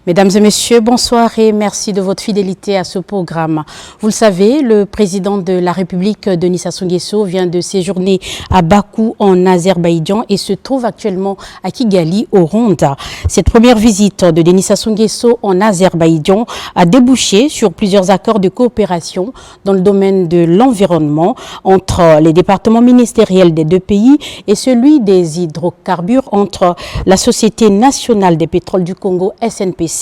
Mesdames et messieurs, bonsoir et merci de votre fidélité à ce programme. Vous le savez, le président de la République, Denis Sassou Nguesso, vient de séjourner à Bakou en Azerbaïdjan et se trouve actuellement à Kigali au Rwanda. Cette première visite de Denis Sassou Nguesso en Azerbaïdjan a débouché sur plusieurs accords de coopération dans le domaine de l'environnement entre les départements ministériels des deux pays et celui des hydrocarbures entre la Société nationale des pétroles du Congo, SNPC,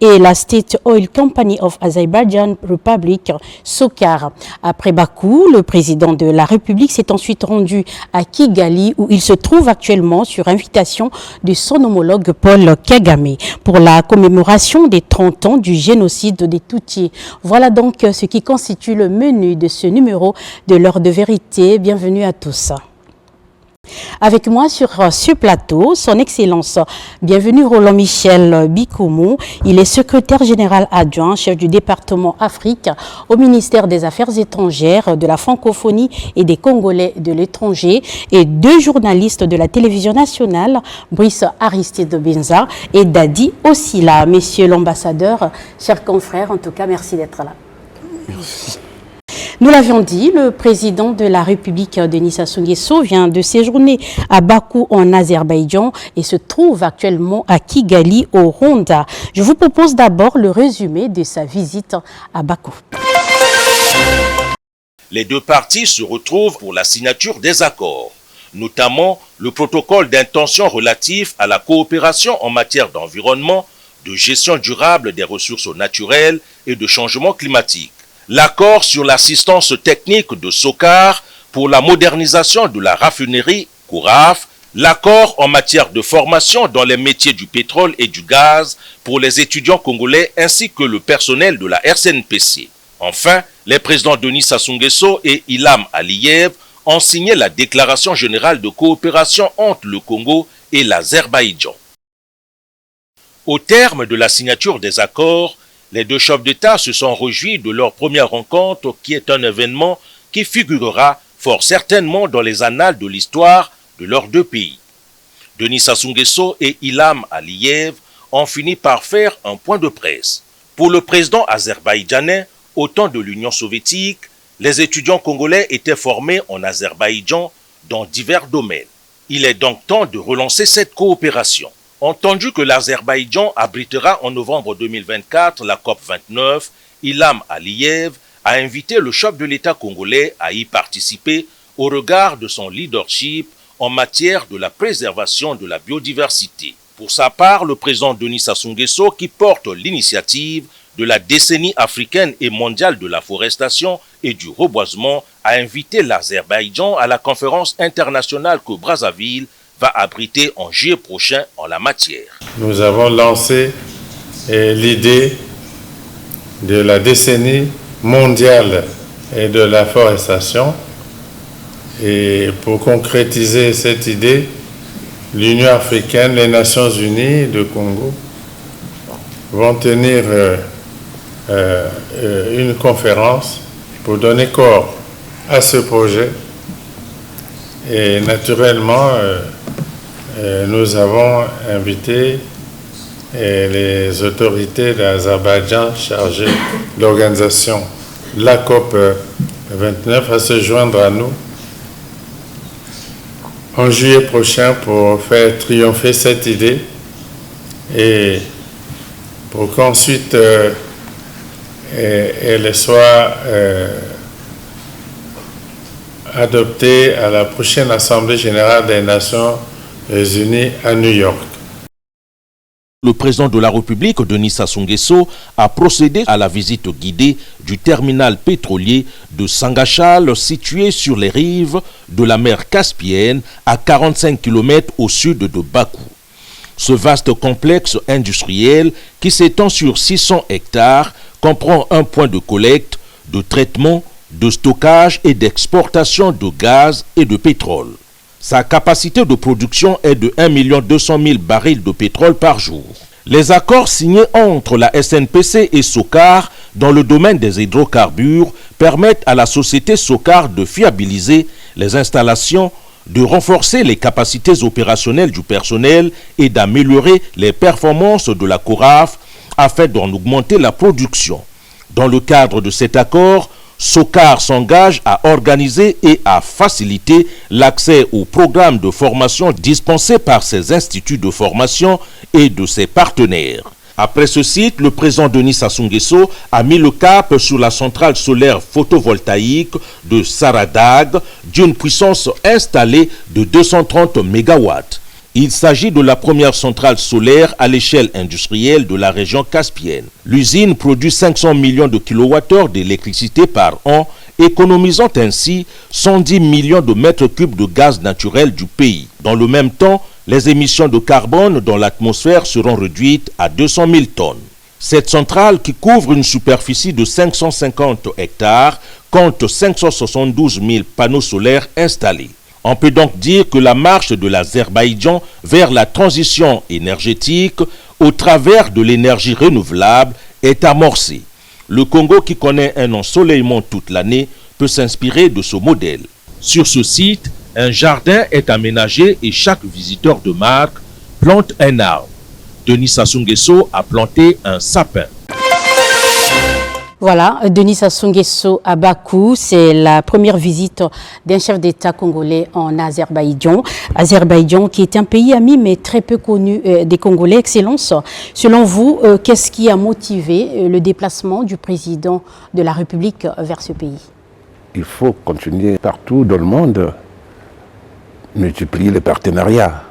et la State Oil Company of Azerbaijan Republic, SOCAR. Après Bakou, le président de la République s'est ensuite rendu à Kigali où il se trouve actuellement sur invitation de son homologue Paul Kagame pour la commémoration des 30 ans du génocide des Tutsis. Voilà donc ce qui constitue le menu de ce numéro de l'heure de vérité. Bienvenue à tous. Avec moi sur ce plateau, son Excellence, bienvenue Roland Michel Bikoumou. Il est secrétaire général adjoint, chef du département Afrique au ministère des Affaires étrangères, de la francophonie et des Congolais de l'étranger, et deux journalistes de la télévision nationale, Brice Aristide Benza et Dadi Ossila. Messieurs l'ambassadeur, chers confrères, en tout cas, merci d'être là. Merci. Nous l'avions dit, le président de la République, Denis Sassou Nguesso, vient de séjourner à Bakou en Azerbaïdjan et se trouve actuellement à Kigali au Rwanda. Je vous propose d'abord le résumé de sa visite à Bakou. Les deux parties se retrouvent pour la signature des accords, notamment le protocole d'intention relatif à la coopération en matière d'environnement, de gestion durable des ressources naturelles et de changement climatique. L'accord sur l'assistance technique de SOCAR pour la modernisation de la raffinerie Kouraf, l'accord en matière de formation dans les métiers du pétrole et du gaz pour les étudiants congolais ainsi que le personnel de la RCNPC. Enfin, les présidents Denis Sassou Nguesso et Ilham Aliyev ont signé la déclaration générale de coopération entre le Congo et l'Azerbaïdjan. Au terme de la signature des accords, les deux chefs d'État se sont réjouis de leur première rencontre qui est un événement qui figurera fort certainement dans les annales de l'histoire de leurs deux pays. Denis Sassou Nguesso et Ilham Aliyev ont fini par faire un point de presse. Pour le président azerbaïdjanais, au temps de l'Union soviétique, les étudiants congolais étaient formés en Azerbaïdjan dans divers domaines. Il est donc temps de relancer cette coopération. Entendu que l'Azerbaïdjan abritera en novembre 2024 la COP29, Ilham Aliyev a invité le chef de l'État congolais à y participer au regard de son leadership en matière de la préservation de la biodiversité. Pour sa part, le président Denis Sassou Nguesso, qui porte l'initiative de la décennie africaine et mondiale de la forestation et du reboisement, a invité l'Azerbaïdjan à la conférence internationale que Brazzaville va abriter en juillet prochain en la matière. Nous avons lancé l'idée de la décennie mondiale et de la forestation. Et pour concrétiser cette idée, l'Union africaine, les Nations unies de Congo vont tenir une conférence pour donner corps à ce projet. Et naturellement, nous avons invité les autorités d'Azerbaïdjan chargées de l'organisation de la COP29 à se joindre à nous en juillet prochain pour faire triompher cette idée et pour qu'ensuite elle soit adoptée à la prochaine Assemblée générale des Nations Unies à New York. Le président de la République, Denis Sassou Nguesso, a procédé à la visite guidée du terminal pétrolier de Sangachal, situé sur les rives de la mer Caspienne, à 45 km au sud de Bakou. Ce vaste complexe industriel, qui s'étend sur 600 hectares, comprend un point de collecte, de traitement, de stockage et d'exportation de gaz et de pétrole. Sa capacité de production est de 1 200 000 barils de pétrole par jour. Les accords signés entre la SNPC et SOCAR dans le domaine des hydrocarbures permettent à la société SOCAR de fiabiliser les installations, de renforcer les capacités opérationnelles du personnel et d'améliorer les performances de la Kouraf afin d'en augmenter la production. Dans le cadre de cet accord, SOCAR s'engage à organiser et à faciliter l'accès aux programmes de formation dispensés par ses instituts de formation et de ses partenaires. Après ce site, le président Denis Sassou Nguesso a mis le cap sur la centrale solaire photovoltaïque de Saradag d'une puissance installée de 230 MW. Il s'agit de la première centrale solaire à l'échelle industrielle de la région caspienne. L'usine produit 500 millions de kWh d'électricité par an, économisant ainsi 110 millions de mètres cubes de gaz naturel du pays. Dans le même temps, les émissions de carbone dans l'atmosphère seront réduites à 200 000 tonnes. Cette centrale, qui couvre une superficie de 550 hectares, compte 572 000 panneaux solaires installés. On peut donc dire que la marche de l'Azerbaïdjan vers la transition énergétique au travers de l'énergie renouvelable est amorcée. Le Congo, qui connaît un ensoleillement toute l'année, peut s'inspirer de ce modèle. Sur ce site, un jardin est aménagé et chaque visiteur de marque plante un arbre. Denis Sassou Nguesso a planté un sapin. Voilà, Denis Sassou Nguesso à Bakou, c'est la première visite d'un chef d'État congolais en Azerbaïdjan. Azerbaïdjan qui est un pays ami mais très peu connu des Congolais. Excellence, selon vous, qu'est-ce qui a motivé le déplacement du président de la République vers ce pays? Il faut continuer partout dans le monde, multiplier les partenariats.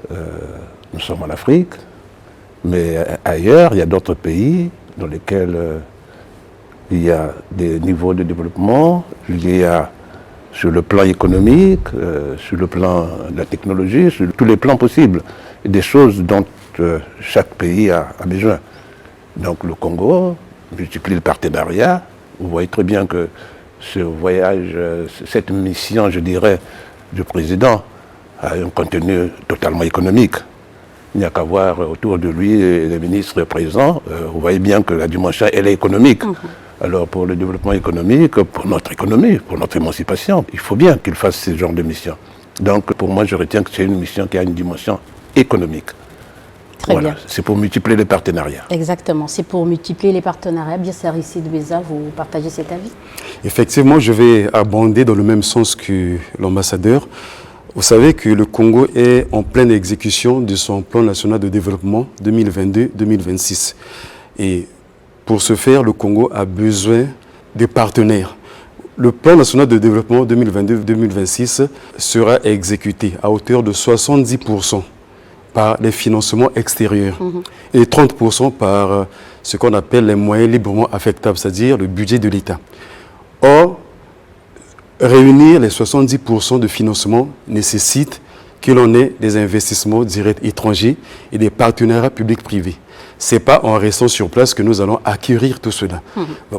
Nous sommes en Afrique, mais ailleurs, il y a d'autres pays dans lesquels il y a des niveaux de développement, il y a sur le plan économique, sur le plan de la technologie, sur tous les plans possibles, des choses dont chaque pays a besoin. Donc le Congo multiplie le partenariat. Vous voyez très bien que ce voyage, cette mission, je dirais, du président a un contenu totalement économique. Il n'y a qu'à voir autour de lui les ministres présents. Vous voyez bien que la dimension, elle est économique. Alors pour le développement économique, pour notre économie, pour notre émancipation, il faut bien qu'il fasse ce genre de mission. Donc pour moi, je retiens que c'est une mission qui a une dimension économique. Très bien. C'est pour multiplier les partenariats. Exactement, c'est pour multiplier les partenariats. Bien sûr, ici de Béza, vous partagez cet avis? Effectivement, je vais abonder dans le même sens que l'ambassadeur. Vous savez que le Congo est en pleine exécution de son plan national de développement 2022-2026. Et pour ce faire, le Congo a besoin de partenaires. Le plan national de développement 2022-2026 sera exécuté à hauteur de 70% par les financements extérieurs et 30% par ce qu'on appelle les moyens librement affectables, c'est-à-dire le budget de l'État. Or, réunir les 70% de financement nécessite que l'on ait des investissements directs étrangers et des partenariats publics-privés. Ce n'est pas en restant sur place que nous allons acquérir tout cela.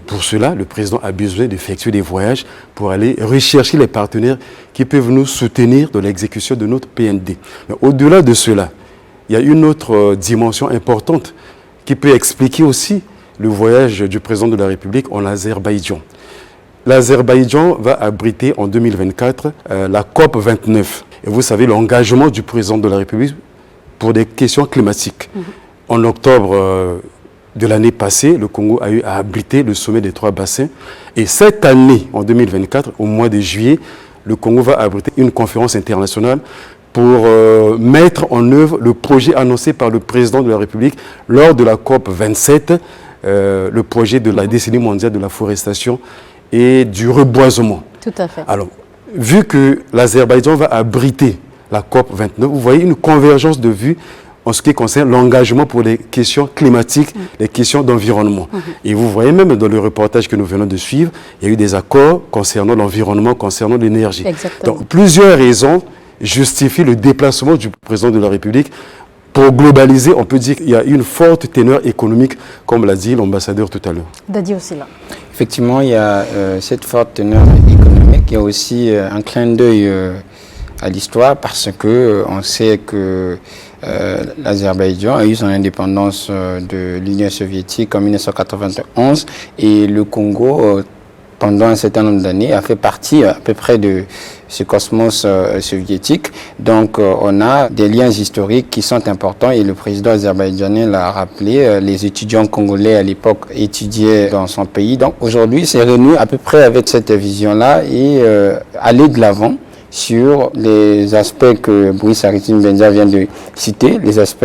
Pour cela, le président a besoin d'effectuer des voyages pour aller rechercher les partenaires qui peuvent nous soutenir dans l'exécution de notre PND. Mais au-delà de cela, il y a une autre dimension importante qui peut expliquer aussi le voyage du président de la République en Azerbaïdjan. L'Azerbaïdjan va abriter en 2024 la COP 29. Et vous savez l'engagement du président de la République pour des questions climatiques. En octobre de l'année passée, le Congo a eu à abriter le sommet des 3 bassins. Et cette année, en 2024, au mois de juillet, le Congo va abriter une conférence internationale pour mettre en œuvre le projet annoncé par le président de la République lors de la COP 27, le projet de la décennie mondiale de la forestation et du reboisement. Tout à fait. Alors, vu que l'Azerbaïdjan va abriter la COP 29, vous voyez une convergence de vues en ce qui concerne l'engagement pour les questions climatiques, les questions d'environnement. Et vous voyez même dans le reportage que nous venons de suivre, il y a eu des accords concernant l'environnement, concernant l'énergie. Donc, plusieurs raisons justifient le déplacement du président de la République. Pour globaliser, on peut dire qu'il y a une forte teneur économique, comme l'a dit l'ambassadeur tout à l'heure. Dadi aussi là. Effectivement, il y a cette forte teneur économique. Il y a aussi un clin d'œil à l'histoire parce que on sait que l'Azerbaïdjan a eu son indépendance de l'Union soviétique en 1991 et le Congo pendant un certain nombre d'années, a fait partie à peu près de ce cosmos soviétique. Donc on a des liens historiques qui sont importants et le président azerbaïdjanais l'a rappelé. Les étudiants congolais à l'époque étudiaient dans son pays. Donc aujourd'hui, c'est renoué à peu près avec cette vision-là et aller de l'avant sur les aspects que Brice Aristide Benza vient de citer, les aspects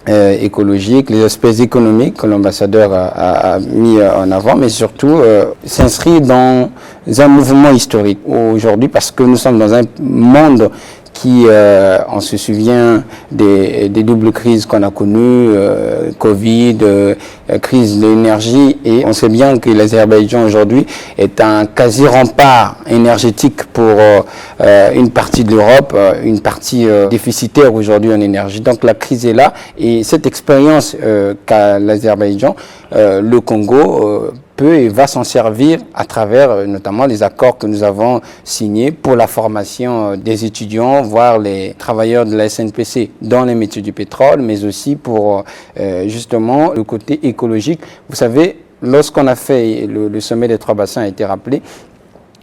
écologiques, les aspects économiques que l'ambassadeur a mis en avant, mais surtout s'inscrit dans un mouvement historique aujourd'hui parce que nous sommes dans un monde qui, on se souvient des doubles crises qu'on a connues, Covid, crise de l'énergie, et on sait bien que l'Azerbaïdjan aujourd'hui est un quasi-rempart énergétique pour une partie de l'Europe, une partie déficitaire aujourd'hui en énergie. Donc la crise est là, et cette expérience qu'a l'Azerbaïdjan, le Congo peut et va s'en servir à travers notamment les accords que nous avons signés pour la formation des étudiants, voire les travailleurs de la SNPC dans les métiers du pétrole, mais aussi pour justement le côté écologique. Vous savez, lorsqu'on a fait le sommet des 3 bassins a été rappelé,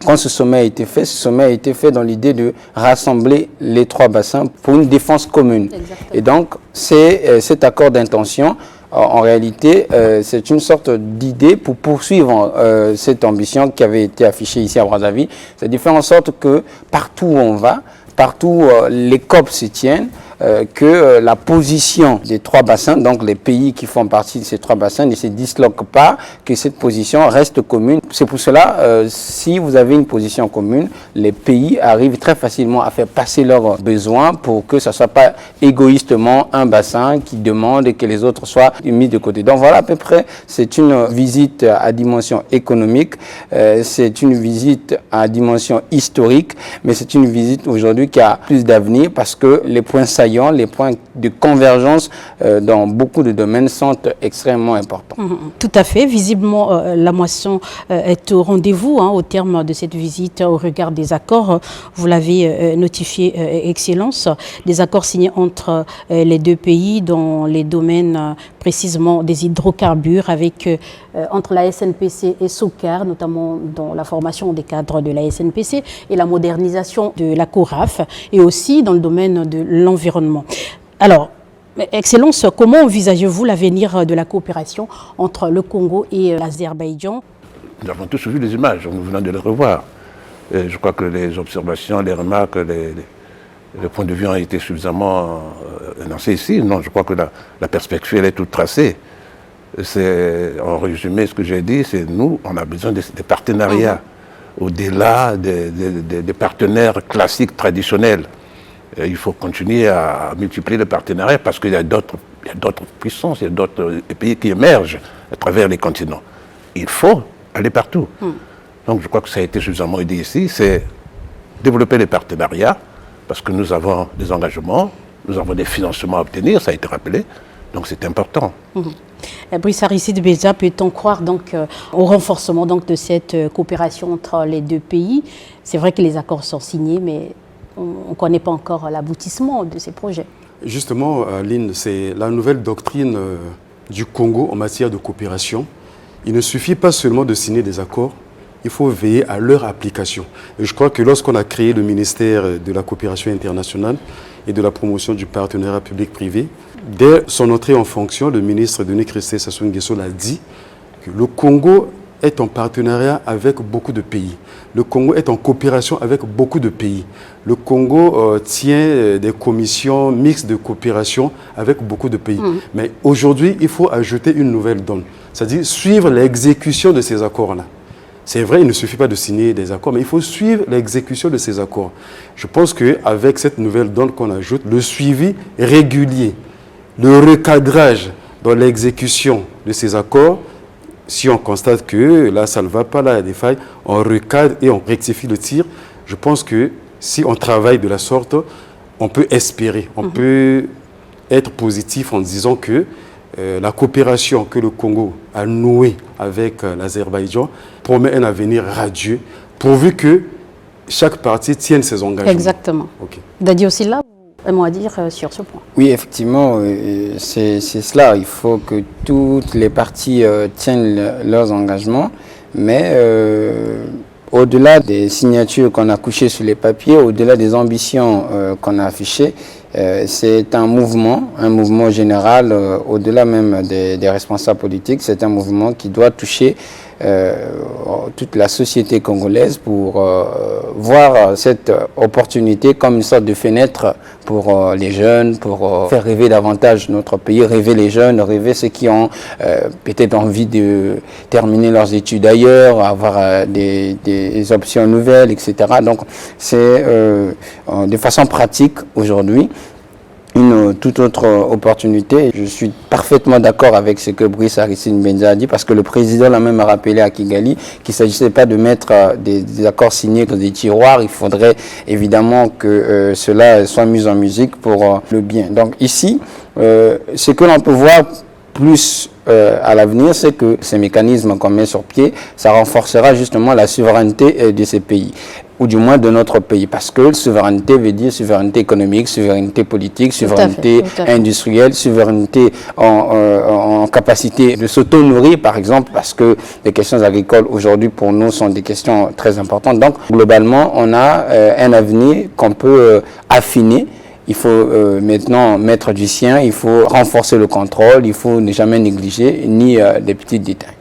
quand ce sommet a été fait dans l'idée de rassembler les 3 bassins pour une défense commune. Exactement. Et donc, c'est cet accord d'intention. En réalité, c'est une sorte d'idée pour poursuivre cette ambition qui avait été affichée ici à Brazzaville. C'est de faire en sorte que partout où on va, partout où les COP se tiennent, que la position des 3 bassins, donc les pays qui font partie de ces 3 bassins, ne se disloquent pas, que cette position reste commune. C'est pour cela, si vous avez une position commune, les pays arrivent très facilement à faire passer leurs besoins pour que ce ne soit pas égoïstement un bassin qui demande que les autres soient mis de côté. Donc voilà, à peu près, c'est une visite à dimension économique, c'est une visite à dimension historique, mais c'est une visite aujourd'hui qui a plus d'avenir parce que les points saillants, les points de convergence dans beaucoup de domaines sont extrêmement importants. Tout à fait. Visiblement, la moisson est au rendez-vous au terme de cette visite au regard des accords. Vous l'avez notifié, Excellence, des accords signés entre les 2 pays dans les domaines précisément des hydrocarbures avec entre la SNPC et SOCAR, notamment dans la formation des cadres de la SNPC et la modernisation de la CORAF et aussi dans le domaine de l'environnement. Alors, Excellence, comment envisagez-vous l'avenir de la coopération entre le Congo et l'Azerbaïdjan? Nous avons tous vu les images, nous venons de les revoir. Et je crois que les observations, les remarques, les points de vue ont été suffisamment énoncés ici. Non, je crois que la perspective elle est toute tracée. En résumé, ce que j'ai dit, c'est nous, on a besoin des partenariats au-delà des partenaires classiques, traditionnels. Il faut continuer à multiplier les partenariats parce qu'il y a d'autres puissances, il y a d'autres pays qui émergent à travers les continents. Il faut aller partout. Donc je crois que ça a été suffisamment dit ici, c'est développer les partenariats parce que nous avons des engagements, nous avons des financements à obtenir, ça a été rappelé, donc c'est important. Brice Aristide Benza, peut-on croire donc au renforcement donc, de cette coopération entre les 2 pays? C'est vrai que les accords sont signés, mais on ne connaît pas encore l'aboutissement de ces projets. Justement, Lynn, c'est la nouvelle doctrine du Congo en matière de coopération. Il ne suffit pas seulement de signer des accords, il faut veiller à leur application. Et je crois que lorsqu'on a créé le ministère de la coopération internationale et de la promotion du partenariat public-privé, dès son entrée en fonction, le ministre Denis Christé Sassou Nguesso l'a dit que le Congo est en partenariat avec beaucoup de pays. Le Congo est en coopération avec beaucoup de pays. Le Congo tient des commissions mixtes de coopération avec beaucoup de pays. Mais aujourd'hui, il faut ajouter une nouvelle donne, c'est-à-dire suivre l'exécution de ces accords-là. C'est vrai, il ne suffit pas de signer des accords, mais il faut suivre l'exécution de ces accords. Je pense qu'avec cette nouvelle donne qu'on ajoute, le suivi régulier, le recadrage dans l'exécution de ces accords, si on constate que là, ça ne va pas, là, il y a des failles, on recadre et on rectifie le tir. Je pense que si on travaille de la sorte, on peut espérer, on peut être positif en disant que la coopération que le Congo a nouée avec l'Azerbaïdjan promet un avenir radieux, pourvu que chaque partie tienne ses engagements. Exactement. Okay. Dadi aussi là, un mot à dire sur ce point. Oui, effectivement, c'est cela. Il faut que toutes les parties tiennent leurs engagements, Mais au-delà des signatures qu'on a couchées sur les papiers, au-delà des ambitions qu'on a affichées, c'est un mouvement général, au-delà même des responsables politiques. C'est un mouvement qui doit toucher toute la société congolaise pour voir cette opportunité comme une sorte de fenêtre pour les jeunes, pour faire rêver davantage notre pays, rêver les jeunes, rêver ceux qui ont peut-être envie de terminer leurs études ailleurs, avoir des options nouvelles, etc. Donc c'est de façon pratique aujourd'hui une toute autre opportunité. Je suis parfaitement d'accord avec ce que Brice Aristide Benza a dit, parce que le président l'a même rappelé à Kigali qu'il ne s'agissait pas de mettre des accords signés dans des tiroirs. Il faudrait évidemment que cela soit mis en musique pour le bien. Donc ici, ce que l'on peut voir plus à l'avenir, c'est que ces mécanismes qu'on met sur pied, ça renforcera justement la souveraineté de ces pays, ou du moins de notre pays, parce que souveraineté veut dire souveraineté économique, souveraineté politique, souveraineté industrielle, souveraineté en capacité de s'auto-nourrir, par exemple, parce que les questions agricoles aujourd'hui pour nous sont des questions très importantes. Donc globalement, on a un avenir qu'on peut affiner. Il faut maintenant mettre du sien, il faut renforcer le contrôle, il faut ne jamais négliger ni des petits détails.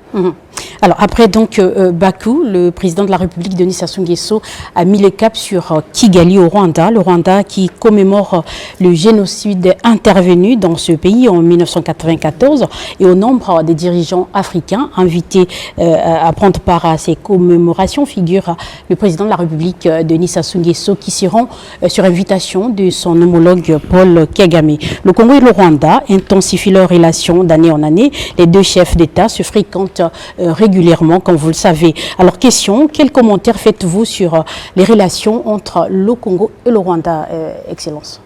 Alors après donc Bakou, le président de la République Denis Sassou Nguesso a mis le cap sur Kigali au Rwanda, le Rwanda qui commémore le génocide intervenu dans ce pays en 1994, et au nombre des dirigeants africains invités à prendre part à ces commémorations figure le président de la République Denis Sassou Nguesso qui s'y rend sur invitation de son homologue Paul Kagame. Le Congo et le Rwanda intensifient leurs relations d'année en année. Les deux chefs d'État se fréquentent régulièrement, comme vous le savez. Alors, question, quel commentaire faites-vous sur les relations entre le Congo et le Rwanda, Excellence?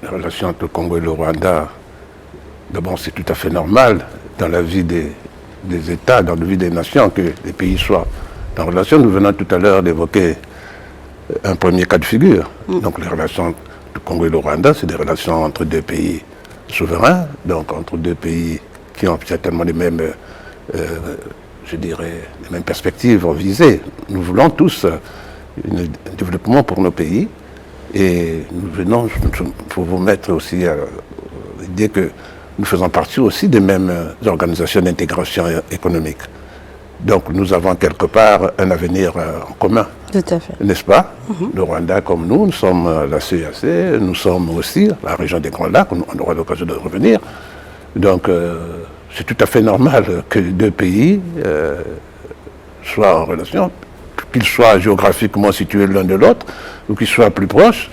Les relations entre le Congo et le Rwanda, d'abord, c'est tout à fait normal dans la vie des États, dans la vie des nations, que les pays soient en relation. Nous venons tout à l'heure d'évoquer un premier cas de figure. Donc, les relations du Congo et le Rwanda, c'est des relations entre deux pays souverains, donc entre deux pays qui ont certainement les mêmes, je dirais, les mêmes perspectives visées. Nous voulons tous un développement pour nos pays, et nous venons, pour vous mettre aussi à l'idée que nous faisons partie aussi des mêmes organisations d'intégration économique. Donc nous avons quelque part un avenir en commun. Tout à fait. N'est-ce pas? Le Rwanda comme nous sommes la CEAC, nous sommes aussi la région des Grands Lacs, on aura l'occasion de revenir. Donc, c'est tout à fait normal que deux pays soient en relation, qu'ils soient géographiquement situés l'un de l'autre, ou qu'ils soient plus proches.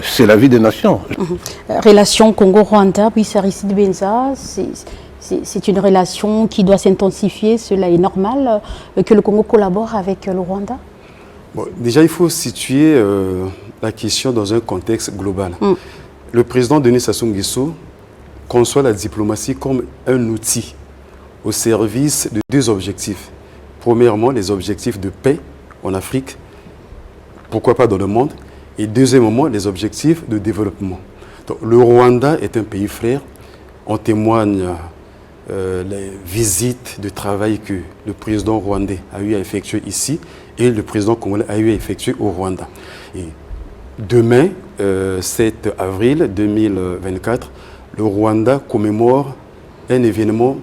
C'est la vie des nations. Relation Congo-Rwanda, puis Aristide Benza, c'est une relation qui doit s'intensifier. Cela est normal que le Congo collabore avec le Rwanda? Bon, déjà, il faut situer la question dans un contexte global. Le président Denis Sassou Nguesso conçoit la diplomatie comme un outil au service de deux objectifs. Premièrement, les objectifs de paix en Afrique, pourquoi pas dans le monde, et deuxièmement, les objectifs de développement. Donc, le Rwanda est un pays frère. On témoigne les visites de travail que le président rwandais a eu à effectuer ici et le président congolais a eu à effectuer au Rwanda. Et demain, 7 avril 2024, le Rwanda commémore un événement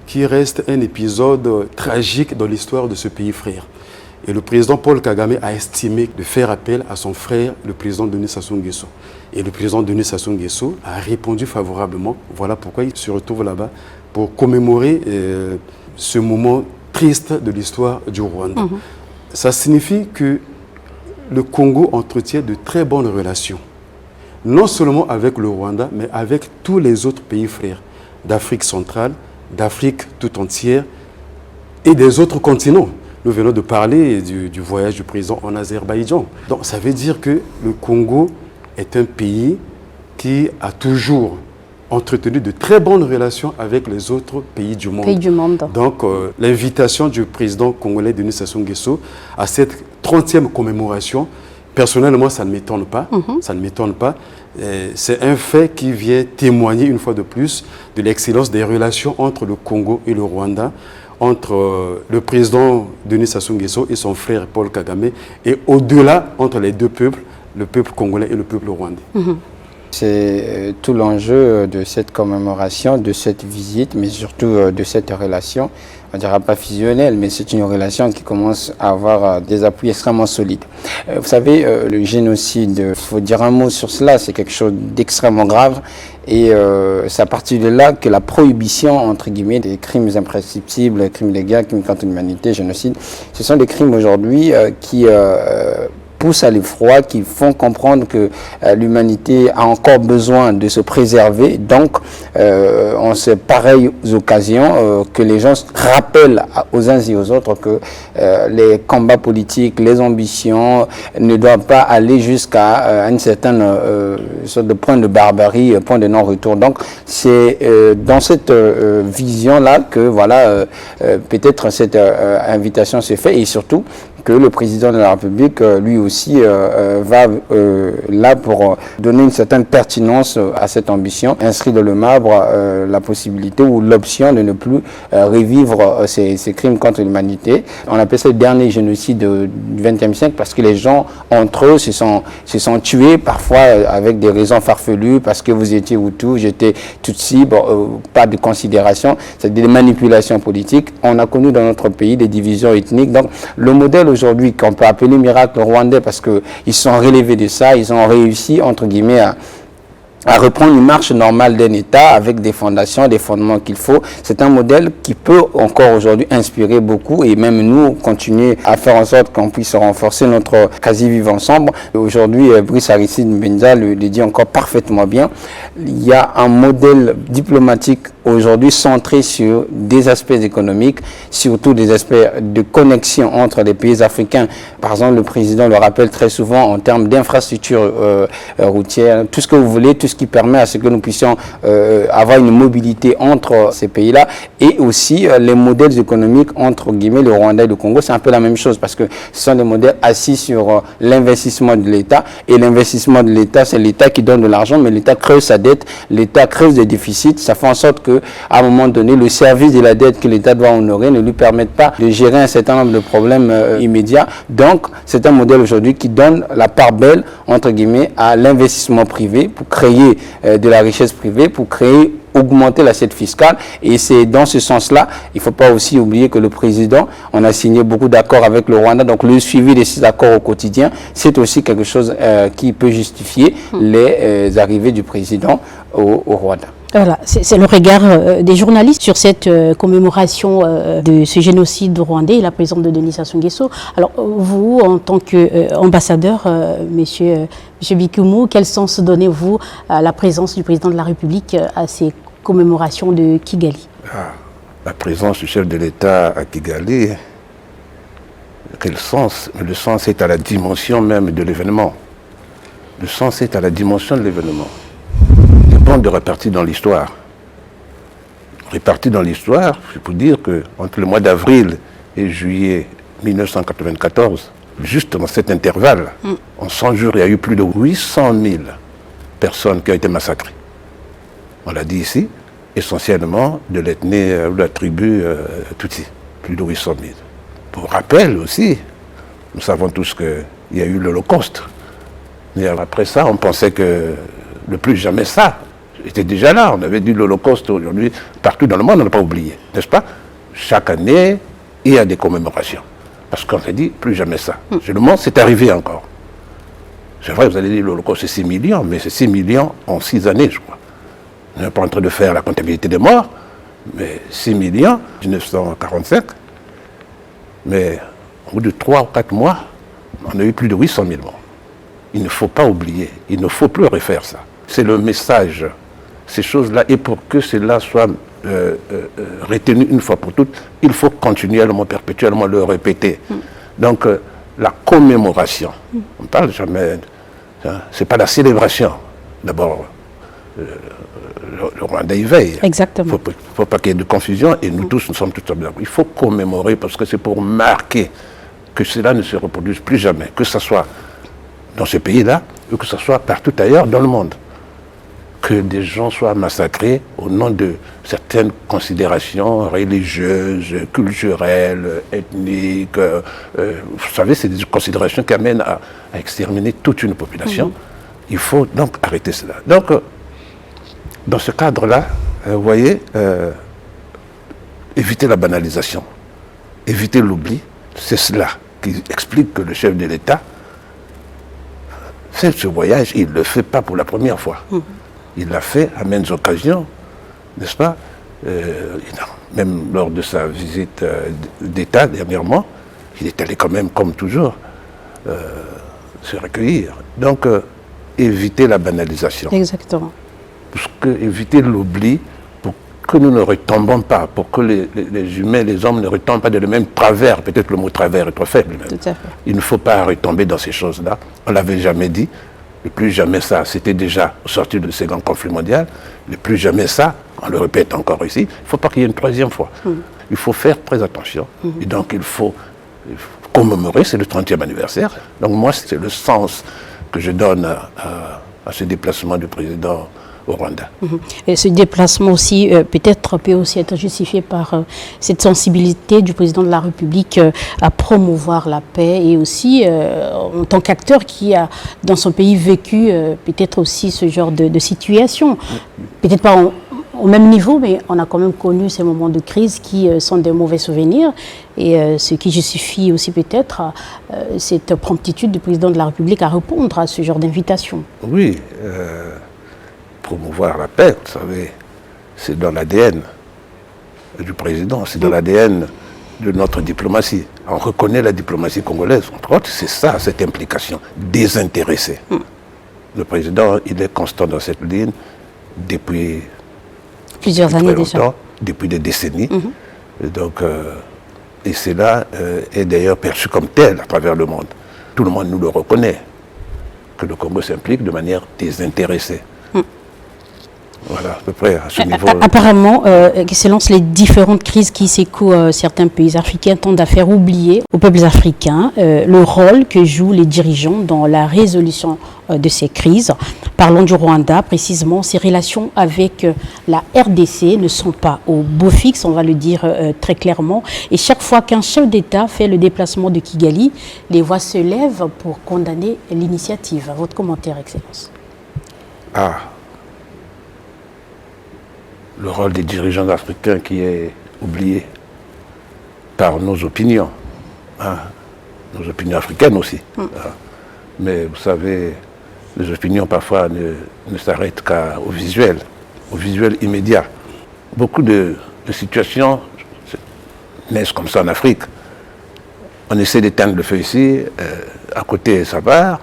qui reste un épisode tragique dans l'histoire de ce pays frère. Et le président Paul Kagame a estimé de faire appel à son frère, le président Denis Sassou Nguesso. Et le président Denis Sassou Nguesso a répondu favorablement. Voilà pourquoi il se retrouve là-bas pour commémorer ce moment triste de l'histoire du Rwanda. Ça signifie que le Congo entretient de très bonnes relations, non seulement avec le Rwanda, mais avec tous les autres pays frères d'Afrique centrale, d'Afrique tout entière et des autres continents. Nous venons de parler du voyage du président en Azerbaïdjan. Donc ça veut dire que le Congo est un pays qui a toujours entretenu de très bonnes relations avec les autres pays du monde. Donc l'invitation du président congolais Denis Sassou Nguesso à cette 30e commémoration, personnellement, ça ne m'étonne pas. Ça ne m'étonne pas. C'est un fait qui vient témoigner une fois de plus de l'excellence des relations entre le Congo et le Rwanda, entre le président Denis Sassou Nguesso et son frère Paul Kagame, et au-delà entre les deux peuples, le peuple congolais et le peuple rwandais. C'est tout l'enjeu de cette commémoration, de cette visite, mais surtout de cette relation. On ne dira pas fusionnelle, mais c'est une relation qui commence à avoir des appuis extrêmement solides. Vous savez, le génocide, il faut dire un mot sur cela, c'est quelque chose d'extrêmement grave. Et c'est à partir de là que la prohibition, entre guillemets, des crimes imprescriptibles, crimes de guerre, crimes contre l'humanité, génocide, ce sont des crimes aujourd'hui qui poussent à l'effroi, qui font comprendre que l'humanité a encore besoin de se préserver. Donc, en ces pareilles occasions, que les gens rappellent aux uns et aux autres que les combats politiques, les ambitions ne doivent pas aller jusqu'à une certaine sorte de point de barbarie, point de non-retour. Donc, c'est dans cette vision-là que, voilà, peut-être cette invitation se fait, et surtout que le président de la République, lui aussi, va là pour donner une certaine pertinence à cette ambition, inscrit dans le marbre la possibilité ou l'option de ne plus revivre ces crimes contre l'humanité. On appelle ça le dernier génocide du XXe siècle parce que les gens, entre eux, se sont tués, parfois avec des raisons farfelues, parce que vous étiez Hutu, j'étais Tutsi, pas de considération, c'est des manipulations politiques. On a connu dans notre pays des divisions ethniques. Donc, le modèle aujourd'hui qu'on peut appeler miracle rwandais parce qu'ils sont relevés de ça, ils ont réussi, entre guillemets, à reprendre une marche normale d'un État avec des fondations, des fondements qu'il faut. C'est un modèle qui peut encore aujourd'hui inspirer beaucoup et même nous continuer à faire en sorte qu'on puisse renforcer notre quasi-vivre ensemble. Aujourd'hui, Brice Aristide Mbenza le dit encore parfaitement bien. Il y a un modèle diplomatique aujourd'hui centré sur des aspects économiques, surtout des aspects de connexion entre les pays africains. Par exemple, le président le rappelle très souvent en termes d'infrastructures routières, tout ce que vous voulez, tout ce qui permet à ce que nous puissions avoir une mobilité entre ces pays-là, et aussi les modèles économiques entre guillemets le Rwanda et le Congo, c'est un peu la même chose parce que ce sont des modèles assis sur l'investissement de l'État, et l'investissement de l'État, c'est l'État qui donne de l'argent, mais l'État creuse sa dette, l'État creuse des déficits, ça fait en sorte que à un moment donné, le service de la dette que l'État doit honorer ne lui permet pas de gérer un certain nombre de problèmes immédiats. Donc, c'est un modèle aujourd'hui qui donne la part belle, entre guillemets, à l'investissement privé pour créer de la richesse privée, pour créer, augmenter l'assiette fiscale. Et c'est dans ce sens-là, il ne faut pas aussi oublier que le président, on a signé beaucoup d'accords avec le Rwanda, donc le suivi de ces accords au quotidien, c'est aussi quelque chose qui peut justifier les arrivées du président au Rwanda. Voilà, c'est le regard des journalistes sur cette commémoration de ce génocide rwandais et la présence de Denis Sassou Nguesso. Alors, vous, en tant qu'ambassadeur, monsieur Bikumu, quel sens donnez-vous à la présence du président de la République à ces commémorations de Kigali? La présence du chef de l'État à Kigali, quel sens? Le sens est à la dimension même de l'événement. Le sens est à la dimension de l'événement. De répartir dans l'histoire. Répartir dans l'histoire, je peux dire qu'entre le mois d'avril et juillet 1994, juste dans cet intervalle, en 100 jours, il y a eu plus de 800 000 personnes qui ont été massacrées. On l'a dit ici, essentiellement de l'ethnie ou de la tribu Tutsi, plus de 800 000. Pour rappel aussi, nous savons tous qu'il y a eu l'Holocauste. Mais après ça, on pensait que le plus jamais ça était déjà là. On avait dit l'Holocauste aujourd'hui, partout dans le monde, on n'a pas oublié, n'est-ce pas? Chaque année, il y a des commémorations. Parce qu'on s'est dit, plus jamais ça. Le monde, c'est arrivé encore. C'est vrai, vous allez dire l'Holocauste, c'est 6 millions, mais c'est 6 millions en 6 années, je crois. On n'est pas en train de faire la comptabilité des morts, mais 6 millions, 1945. Mais au bout de 3 ou 4 mois, on a eu plus de 800 000 morts. Il ne faut pas oublier, il ne faut plus refaire ça. C'est le message, ces choses-là, et pour que cela soit retenu une fois pour toutes, il faut continuellement, perpétuellement le répéter. Donc, la commémoration, on ne parle jamais, c'est pas la célébration. D'abord, le Rwanda y veille. Exactement. Il ne faut pas qu'il y ait de confusion, et nous tous, nous sommes tous d'accord. Il faut commémorer parce que c'est pour marquer que cela ne se reproduise plus jamais, que ce soit dans ce pays-là, ou que ce soit partout ailleurs dans le monde. que des gens soient massacrés au nom de certaines considérations religieuses, culturelles, ethniques. Vous savez, c'est des considérations qui amènent à exterminer toute une population. Il faut donc arrêter cela. Donc, dans ce cadre-là, vous voyez, éviter la banalisation, éviter l'oubli, c'est cela qui explique que le chef de l'État fait ce voyage. Il ne le fait pas pour la première fois. Il l'a fait à maintes occasions, n'est-ce pas? Même lors de sa visite d'État dernièrement, il est allé quand même, comme toujours, se recueillir. Donc, éviter la banalisation. Exactement. Parce que éviter l'oubli, pour que nous ne retombons pas, pour que les humains, les hommes ne retombent pas dans le même travers. Peut-être le mot travers est trop faible. Même. Tout à fait. Il ne faut pas retomber dans ces choses-là. On ne l'avait jamais dit. Le plus jamais ça, c'était déjà sorti du second conflit mondial. Le plus jamais ça, on le répète encore ici, il ne faut pas qu'il y ait une troisième fois. Il faut faire très attention. Et donc il faut commémorer, c'est le 30e anniversaire. Donc moi, c'est le sens que je donne à ce déplacement du président au Rwanda. Et ce déplacement aussi, peut-être, peut aussi être justifié par cette sensibilité du président de la République à promouvoir la paix et aussi en tant qu'acteur qui a dans son pays vécu peut-être aussi ce genre de situation. Peut-être pas au même niveau, mais on a quand même connu ces moments de crise qui sont des mauvais souvenirs et ce qui justifie aussi peut-être cette promptitude du président de la République à répondre à ce genre d'invitation. Oui, promouvoir la paix, vous savez, c'est dans l'ADN du président, c'est dans l'ADN de notre diplomatie. On reconnaît la diplomatie congolaise, entre autres, c'est ça, cette implication désintéressée. Le président, il est constant dans cette ligne depuis plusieurs années déjà. Depuis des décennies. Et donc, et cela est d'ailleurs perçu comme tel à travers le monde. Tout le monde nous le reconnaît, que le Congo s'implique de manière désintéressée. Voilà, à peu près à ce niveau. Apparemment, Excellence, les différentes crises qui secouent certains pays africains tendent à faire oublier aux peuples africains le rôle que jouent les dirigeants dans la résolution de ces crises. Parlons du Rwanda, précisément, ses relations avec la RDC ne sont pas au beau fixe, on va le dire très clairement. Et chaque fois qu'un chef d'État fait le déplacement de Kigali, les voix se lèvent pour condamner l'initiative. Votre commentaire, Excellence. Le rôle des dirigeants africains qui est oublié par nos opinions, nos opinions africaines aussi. Mais vous savez, les opinions parfois ne s'arrêtent qu'au visuel immédiat. Beaucoup de situations naissent comme ça en Afrique. On essaie d'éteindre le feu ici, à côté ça part,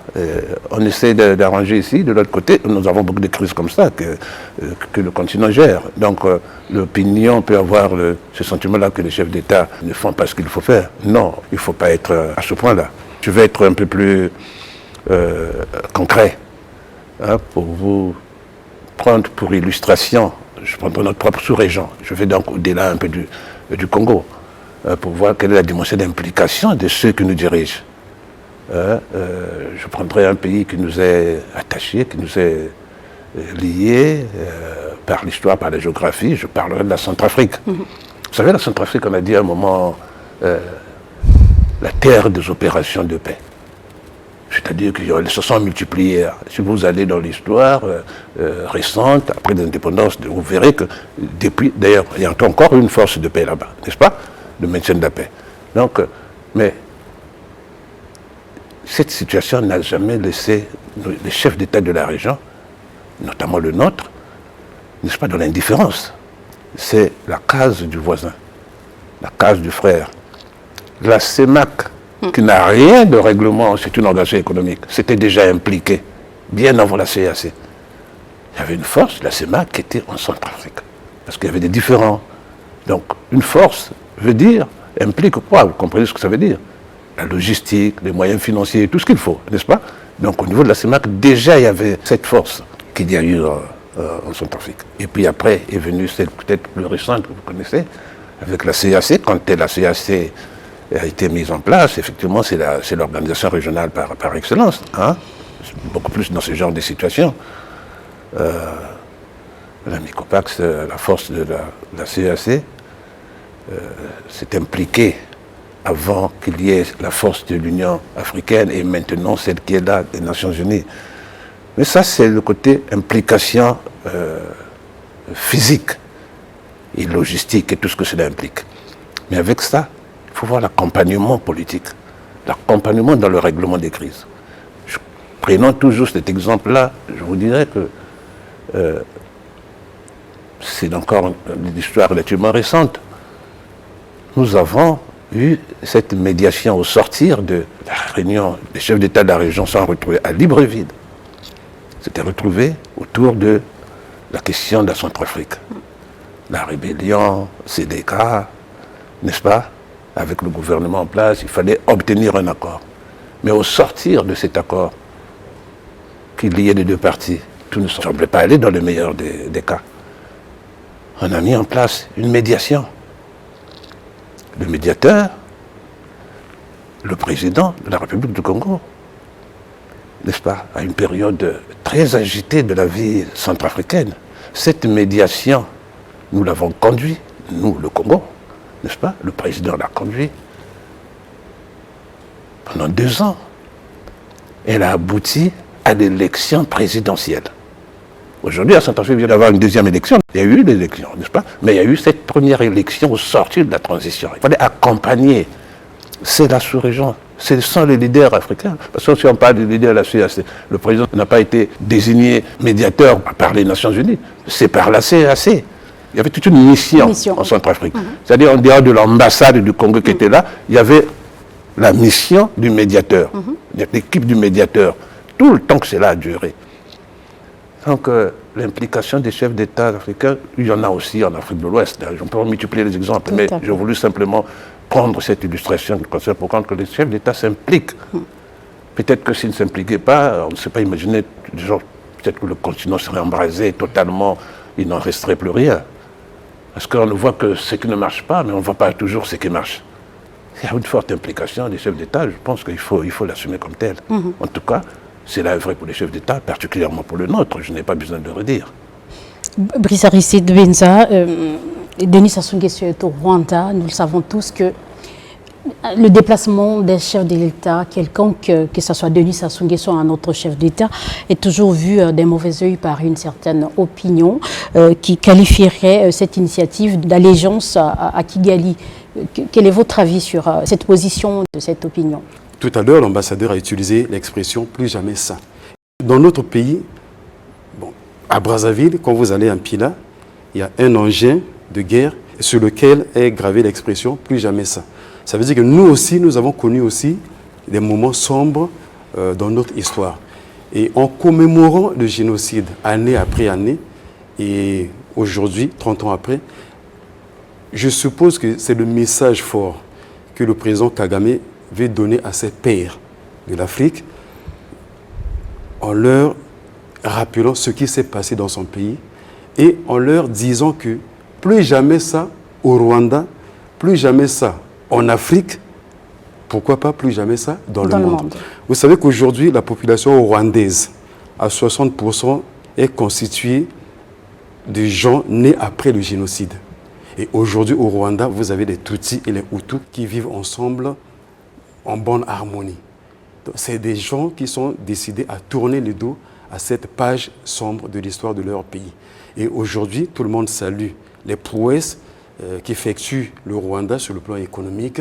on essaie d'arranger ici, de l'autre côté, nous avons beaucoup de crises comme ça que le continent gère. Donc l'opinion peut avoir ce sentiment-là que les chefs d'État ne font pas ce qu'il faut faire. Non, il ne faut pas être à ce point-là. Je vais être un peu plus concret pour vous prendre pour illustration. Je prends notre propre sous-région. Je vais donc au-delà un peu du Congo. Pour voir quelle est la dimension d'implication de ceux qui nous dirigent. Je prendrai un pays qui nous est attaché, qui nous est lié par l'histoire, par la géographie. Je parlerai de la Centrafrique. Vous savez, la Centrafrique, on a dit à un moment la terre des opérations de paix. C'est-à-dire qu'ils se sont multipliés. Si vous allez dans l'histoire récente, après l'indépendance, vous verrez que depuis, d'ailleurs, il y a encore une force de paix là-bas, n'est-ce pas? De maintien de la paix. Donc, mais cette situation n'a jamais laissé les chefs d'État de la région, notamment le nôtre, n'est-ce pas, dans l'indifférence. C'est la case du voisin, la case du frère. La CEMAC, qui n'a rien de règlement, c'est une organisation économique, s'était déjà impliquée, bien avant la CAC. Il y avait une force, la CEMAC, qui était en Centrafrique, parce qu'il y avait des différends. Donc, une force implique quoi? Vous comprenez ce que ça veut dire? La logistique, les moyens financiers, tout ce qu'il faut, n'est-ce pas? Donc au niveau de la CEMAC, déjà il y avait cette force qu'il y a eu en Centrafrique. Et puis après est venue celle peut-être plus récente que vous connaissez, avec la CAC. Quand la CAC a été mise en place, effectivement c'est l'organisation régionale par excellence. Beaucoup plus dans ce genre de situation. l'ami Copax, la force de la CEAC, s'est impliquée avant qu'il y ait la force de l'Union africaine et maintenant celle qui est là, des Nations Unies. Mais ça, c'est le côté implication physique et logistique et tout ce que cela implique. Mais avec ça, il faut voir l'accompagnement politique, l'accompagnement dans le règlement des crises. Prenons toujours cet exemple-là, je vous dirais que c'est encore une histoire relativement récente. Nous avons eu cette médiation au sortir de la réunion des chefs d'État de la région sont retrouvés à Libreville. C'était retrouvé autour de la question de la Centrafrique. La rébellion, CDK, n'est-ce pas? Avec le gouvernement en place, il fallait obtenir un accord. Mais au sortir de cet accord, qu'il y ait les deux parties, tout ne semblait pas aller dans le meilleur des cas. On a mis en place une médiation. Le médiateur, le président de la République du Congo, n'est-ce pas, à une période très agitée de la vie centrafricaine. Cette médiation, nous l'avons conduit, nous, le Congo, n'est-ce pas? Le président l'a conduit pendant 2 ans. Elle a abouti à l'élection présidentielle. Aujourd'hui, à Centrafrique, il vient d'avoir une deuxième élection. Il y a eu l'élection, n'est-ce pas? Mais il y a eu cette première élection au sortir de la transition. Il fallait accompagner. C'est la sous-région. Ce sont les leaders africains. Parce que si on parle des leaders de la CEAC, le président n'a pas été désigné médiateur par les Nations Unies. C'est par la CEAC. Il y avait toute une mission en Centrafrique. C'est-à-dire, en dehors de l'ambassade du Congo qui était là, il y avait la mission du médiateur. Il y a l'équipe du médiateur. Tout le temps que cela a duré. Donc, l'implication des chefs d'État africains, il y en a aussi en Afrique de l'Ouest. On peut multiplier les exemples, mais j'ai voulu simplement prendre cette illustration pour comprendre que les chefs d'État s'impliquent. Peut-être que s'ils ne s'impliquaient pas, on ne sait pas imaginer, peut-être que le continent serait embrasé totalement, il n'en resterait plus rien. Parce qu'on ne voit que ce qui ne marche pas, mais on ne voit pas toujours ce qui marche. Il y a une forte implication des chefs d'État, je pense qu'il faut l'assumer comme tel. En tout cas, c'est là vrai pour les chefs d'État, particulièrement pour le nôtre, je n'ai pas besoin de le redire. Brice Aristide Benza, Denis Sassou Nguesso est au Rwanda. Nous le savons tous que le déplacement des chefs de l'État, quelconque, que ce soit Denis Sassou Nguesso ou un autre chef d'État, est toujours vu d'un mauvais œil par une certaine opinion qui qualifierait cette initiative d'allégeance à Kigali. Quel est votre avis sur cette position de cette opinion? Tout à l'heure, l'ambassadeur a utilisé l'expression « plus jamais ça ». Dans notre pays, à Brazzaville, quand vous allez en Pila, il y a un engin de guerre sur lequel est gravée l'expression « plus jamais ça ». Ça veut dire que nous aussi, nous avons connu aussi des moments sombres dans notre histoire. Et en commémorant le génocide année après année, et aujourd'hui, 30 ans après, je suppose que c'est le message fort que le président Kagame veut donner à ses pairs de l'Afrique en leur rappelant ce qui s'est passé dans son pays et en leur disant que plus jamais ça au Rwanda, plus jamais ça en Afrique, pourquoi pas plus jamais ça dans le monde. Vous savez qu'aujourd'hui, la population rwandaise, à 60%, est constituée de gens nés après le génocide. Et aujourd'hui, au Rwanda, vous avez les Tutsis et les Hutus qui vivent ensemble en bonne harmonie. C'est des gens qui sont décidés à tourner le dos à cette page sombre de l'histoire de leur pays. Et aujourd'hui, tout le monde salue les prouesses qu'effectue le Rwanda sur le plan économique.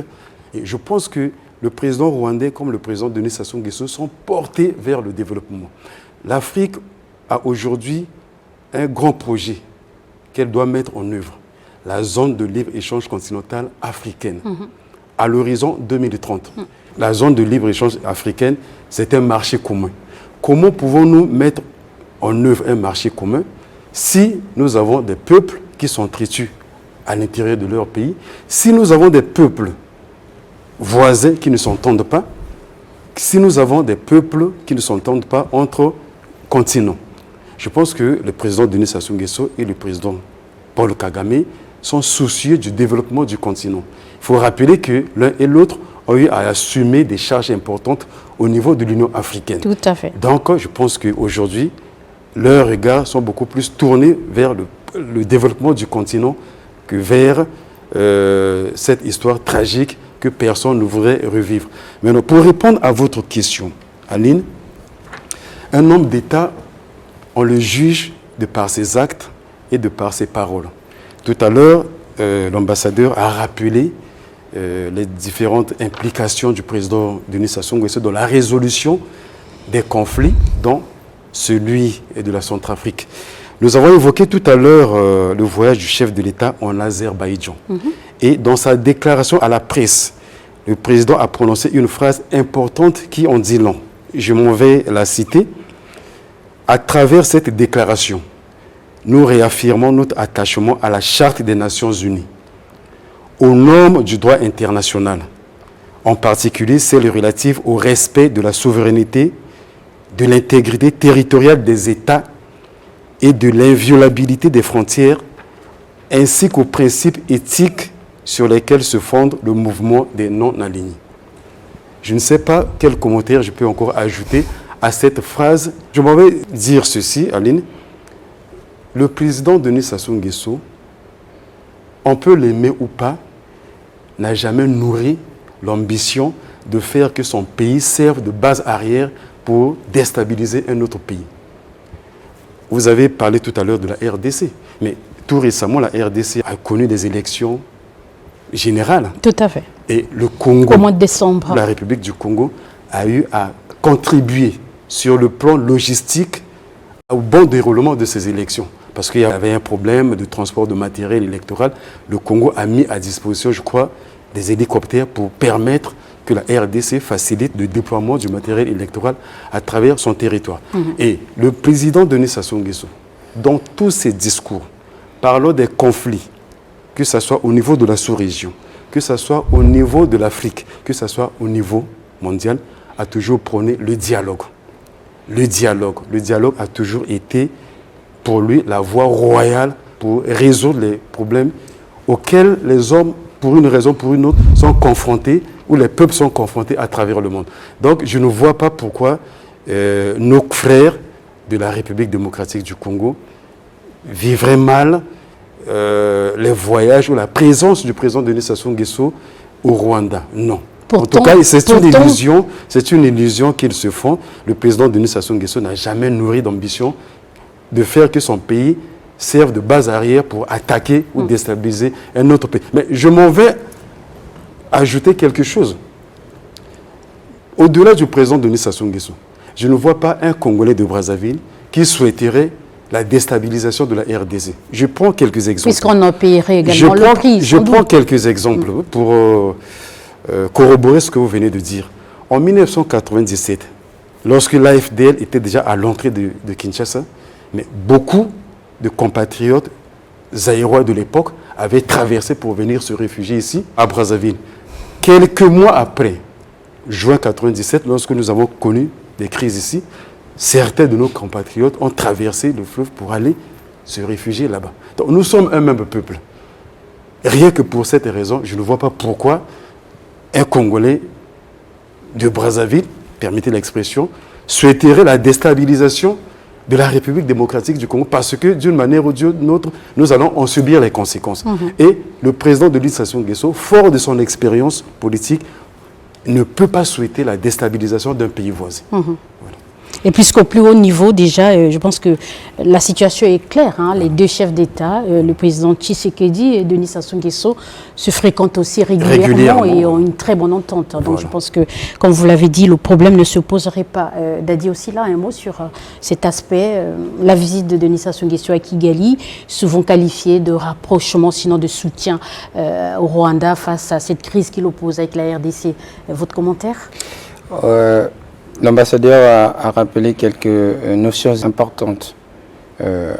Et je pense que le président rwandais, comme le président Denis Sassou Nguesso, sont portés vers le développement. L'Afrique a aujourd'hui un grand projet qu'elle doit mettre en œuvre. La zone de libre-échange continentale africaine, à l'horizon 2030. La zone de libre-échange africaine, c'est un marché commun. Comment pouvons-nous mettre en œuvre un marché commun si nous avons des peuples qui sont tritus à l'intérieur de leur pays, si nous avons des peuples voisins qui ne s'entendent pas, si nous avons des peuples qui ne s'entendent pas entre continents? Je pense que le président Denis Sassou Nguesso et le président Paul Kagame sont soucieux du développement du continent. Il faut rappeler que l'un et l'autre ont eu à assumer des charges importantes au niveau de l'Union africaine. Tout à fait. Donc, je pense qu'aujourd'hui, leurs regards sont beaucoup plus tournés vers le le développement du continent que vers cette histoire tragique que personne ne voudrait revivre. Maintenant, pour répondre à votre question, Aline, un homme d'État, on le juge de par ses actes et de par ses paroles. Tout à l'heure, l'ambassadeur a rappelé les différentes implications du président Denis Sassou Nguesso dans la résolution des conflits, dont celui de la Centrafrique. Nous avons évoqué tout à l'heure le voyage du chef de l'État en Azerbaïdjan. Et dans sa déclaration à la presse, le président a prononcé une phrase importante qui en dit long. Je m'en vais la citer. À travers cette déclaration, nous réaffirmons notre attachement à la Charte des Nations Unies, aux normes du droit international, en particulier celles relatives au respect de la souveraineté, de l'intégrité territoriale des États et de l'inviolabilité des frontières, ainsi qu'aux principes éthiques sur lesquels se fonde le mouvement des non-alignés. Je ne sais pas quel commentaire je peux encore ajouter à cette phrase. Je m'en vais dire ceci, Aline. Le président Denis Sassou Nguesso, on peut l'aimer ou pas, n'a jamais nourri l'ambition de faire que son pays serve de base arrière pour déstabiliser un autre pays. Vous avez parlé tout à l'heure de la RDC, mais tout récemment, la RDC a connu des élections générales. Tout à fait. Et le Congo, au mois de décembre, la République du Congo a eu à contribuer sur le plan logistique au bon déroulement de ces élections. Parce qu'il y avait un problème de transport de matériel électoral. Le Congo a mis à disposition, je crois, des hélicoptères pour permettre que la RDC facilite le déploiement du matériel électoral à travers son territoire. Et le président Denis Sassou Nguesso, dans tous ses discours, parlant des conflits, que ce soit au niveau de la sous-région, que ce soit au niveau de l'Afrique, que ce soit au niveau mondial, a toujours prôné le dialogue. Le dialogue a toujours été pour lui la voie royale pour résoudre les problèmes auxquels les hommes, pour une raison ou pour une autre, sont confrontés, ou les peuples sont confrontés à travers le monde. Donc je ne vois pas pourquoi nos frères de la République démocratique du Congo vivraient mal les voyages ou la présence du président Denis Sassou Nguesso au Rwanda. Non. Pourtant, en tout cas, c'est une illusion qu'ils se font. Le président Denis Sassou Nguesso n'a jamais nourri d'ambition de faire que son pays serve de base arrière pour attaquer ou déstabiliser un autre pays. Mais je m'en vais ajouter quelque chose. Au-delà du président Denis Sassou Nguesso, je ne vois pas un Congolais de Brazzaville qui souhaiterait la déstabilisation de la RDC. Je prends quelques exemples. Puisqu'on en paierait également le prix. Je prends quelques exemples pour corroborer ce que vous venez de dire. En 1997, lorsque l'AFDL était déjà à l'entrée de Kinshasa, mais beaucoup de compatriotes zaïrois de l'époque avaient traversé pour venir se réfugier ici, à Brazzaville. Quelques mois après, juin 1997, lorsque nous avons connu des crises ici, certains de nos compatriotes ont traversé le fleuve pour aller se réfugier là-bas. Donc nous sommes un même peuple. Rien que pour cette raison, je ne vois pas pourquoi un Congolais de Brazzaville, permettez l'expression, souhaiterait la déstabilisation de la République démocratique du Congo, parce que d'une manière ou d'une autre, nous allons en subir les conséquences. Et le président Denis Sassou Nguesso, fort de son expérience politique, ne peut pas souhaiter la déstabilisation d'un pays voisin. Voilà. Et puisqu'au plus haut niveau, déjà, je pense que la situation est claire. Hein, les deux chefs d'État, le président Tshisekedi et Denis Sassou Nguesso, se fréquentent aussi régulièrement et ont une très bonne entente. Donc voilà. Je pense que, comme vous l'avez dit, le problème ne se poserait pas. Dadi aussi là, un mot sur cet aspect. La visite de Denis Sassou Nguesso à Kigali, souvent qualifiée de rapprochement, sinon de soutien au Rwanda face à cette crise qui l'oppose avec la RDC. Votre commentaire? L'ambassadeur a rappelé quelques notions importantes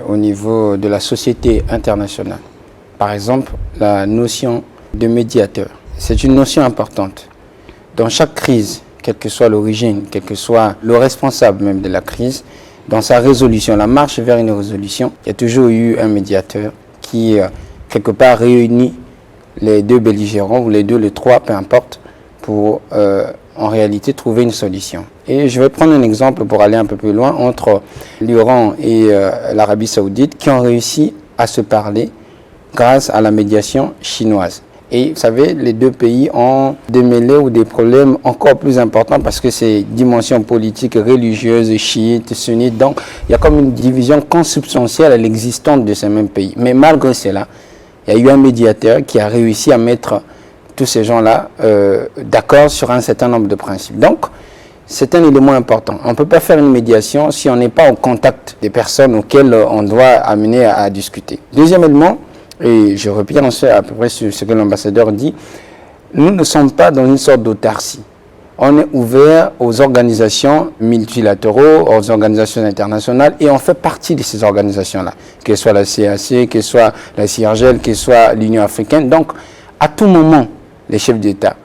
au niveau de la société internationale. Par exemple, la notion de médiateur. C'est une notion importante. Dans chaque crise, quelle que soit l'origine, quel que soit le responsable même de la crise, dans sa résolution, la marche vers une résolution, il y a toujours eu un médiateur qui, quelque part, réunit les deux belligérants, ou les deux, les trois, peu importe, pour en réalité trouver une solution. Et je vais prendre un exemple pour aller un peu plus loin entre l'Iran et l'Arabie Saoudite qui ont réussi à se parler grâce à la médiation chinoise. Et vous savez, les deux pays ont démêlé ou des problèmes encore plus importants parce que c'est dimension politique, religieuse, chiite, sunnite. Donc, il y a comme une division consubstantielle à l'existence de ces mêmes pays. Mais malgré cela, il y a eu un médiateur qui a réussi à mettre tous ces gens-là d'accord sur un certain nombre de principes. Donc, c'est un élément important. On ne peut pas faire une médiation si on n'est pas au contact des personnes auxquelles on doit amener à discuter. Deuxième élément, et je reviens à peu près sur ce que l'ambassadeur dit, nous ne sommes pas dans une sorte d'autarcie. On est ouvert aux organisations multilatéraux, aux organisations internationales, et on fait partie de ces organisations-là, que ce soit la CAC, que ce soit la CIRGEL, que ce soit l'Union africaine. Donc, à tout moment, les chefs d'État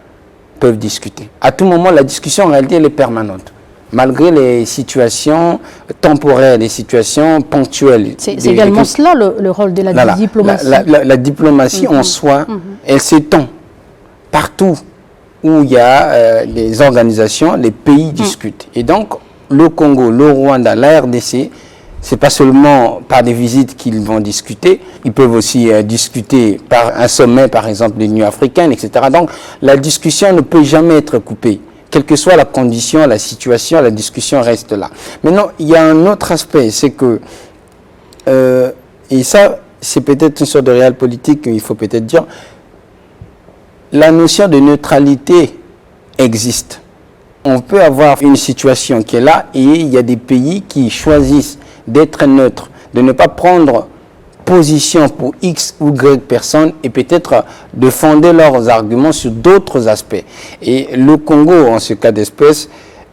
peuvent discuter. À tout moment, la discussion, en réalité, elle est permanente. Malgré les situations temporaires, les situations ponctuelles. C'est également cela le rôle de la diplomatie. La diplomatie en soi, elle s'étend partout où il y a des organisations, les pays discutent. Et donc, le Congo, le Rwanda, la RDC, c'est pas seulement par des visites qu'ils vont discuter, ils peuvent aussi discuter par un sommet, par exemple, de l'Union africaine, etc. Donc, la discussion ne peut jamais être coupée. Quelle que soit la condition, la situation, la discussion reste là. Maintenant, il y a un autre aspect, c'est que, et ça, c'est peut-être une sorte de réel politique, il faut peut-être dire, la notion de neutralité existe. On peut avoir une situation qui est là et il y a des pays qui choisissent d'être neutres, de ne pas prendre position pour X ou Y personnes et peut-être de fonder leurs arguments sur d'autres aspects. Et le Congo, en ce cas d'espèce,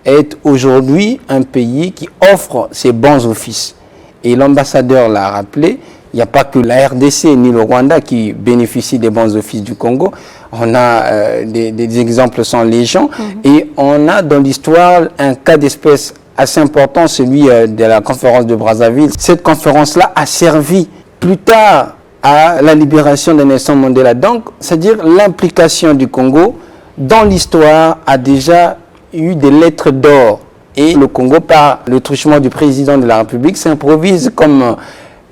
est aujourd'hui un pays qui offre ses bons offices. Et l'ambassadeur l'a rappelé, il n'y a pas que la RDC ni le Rwanda qui bénéficient des bons offices du Congo. On a des exemples sans légion. Et on a dans l'histoire un cas d'espèce assez important, celui de la conférence de Brazzaville. Cette conférence-là a servi plus tard à la libération de Nelson Mandela. Donc, c'est-à-dire l'implication du Congo dans l'histoire a déjà eu des lettres d'or. Et le Congo, par le truchement du président de la République, s'improvise comme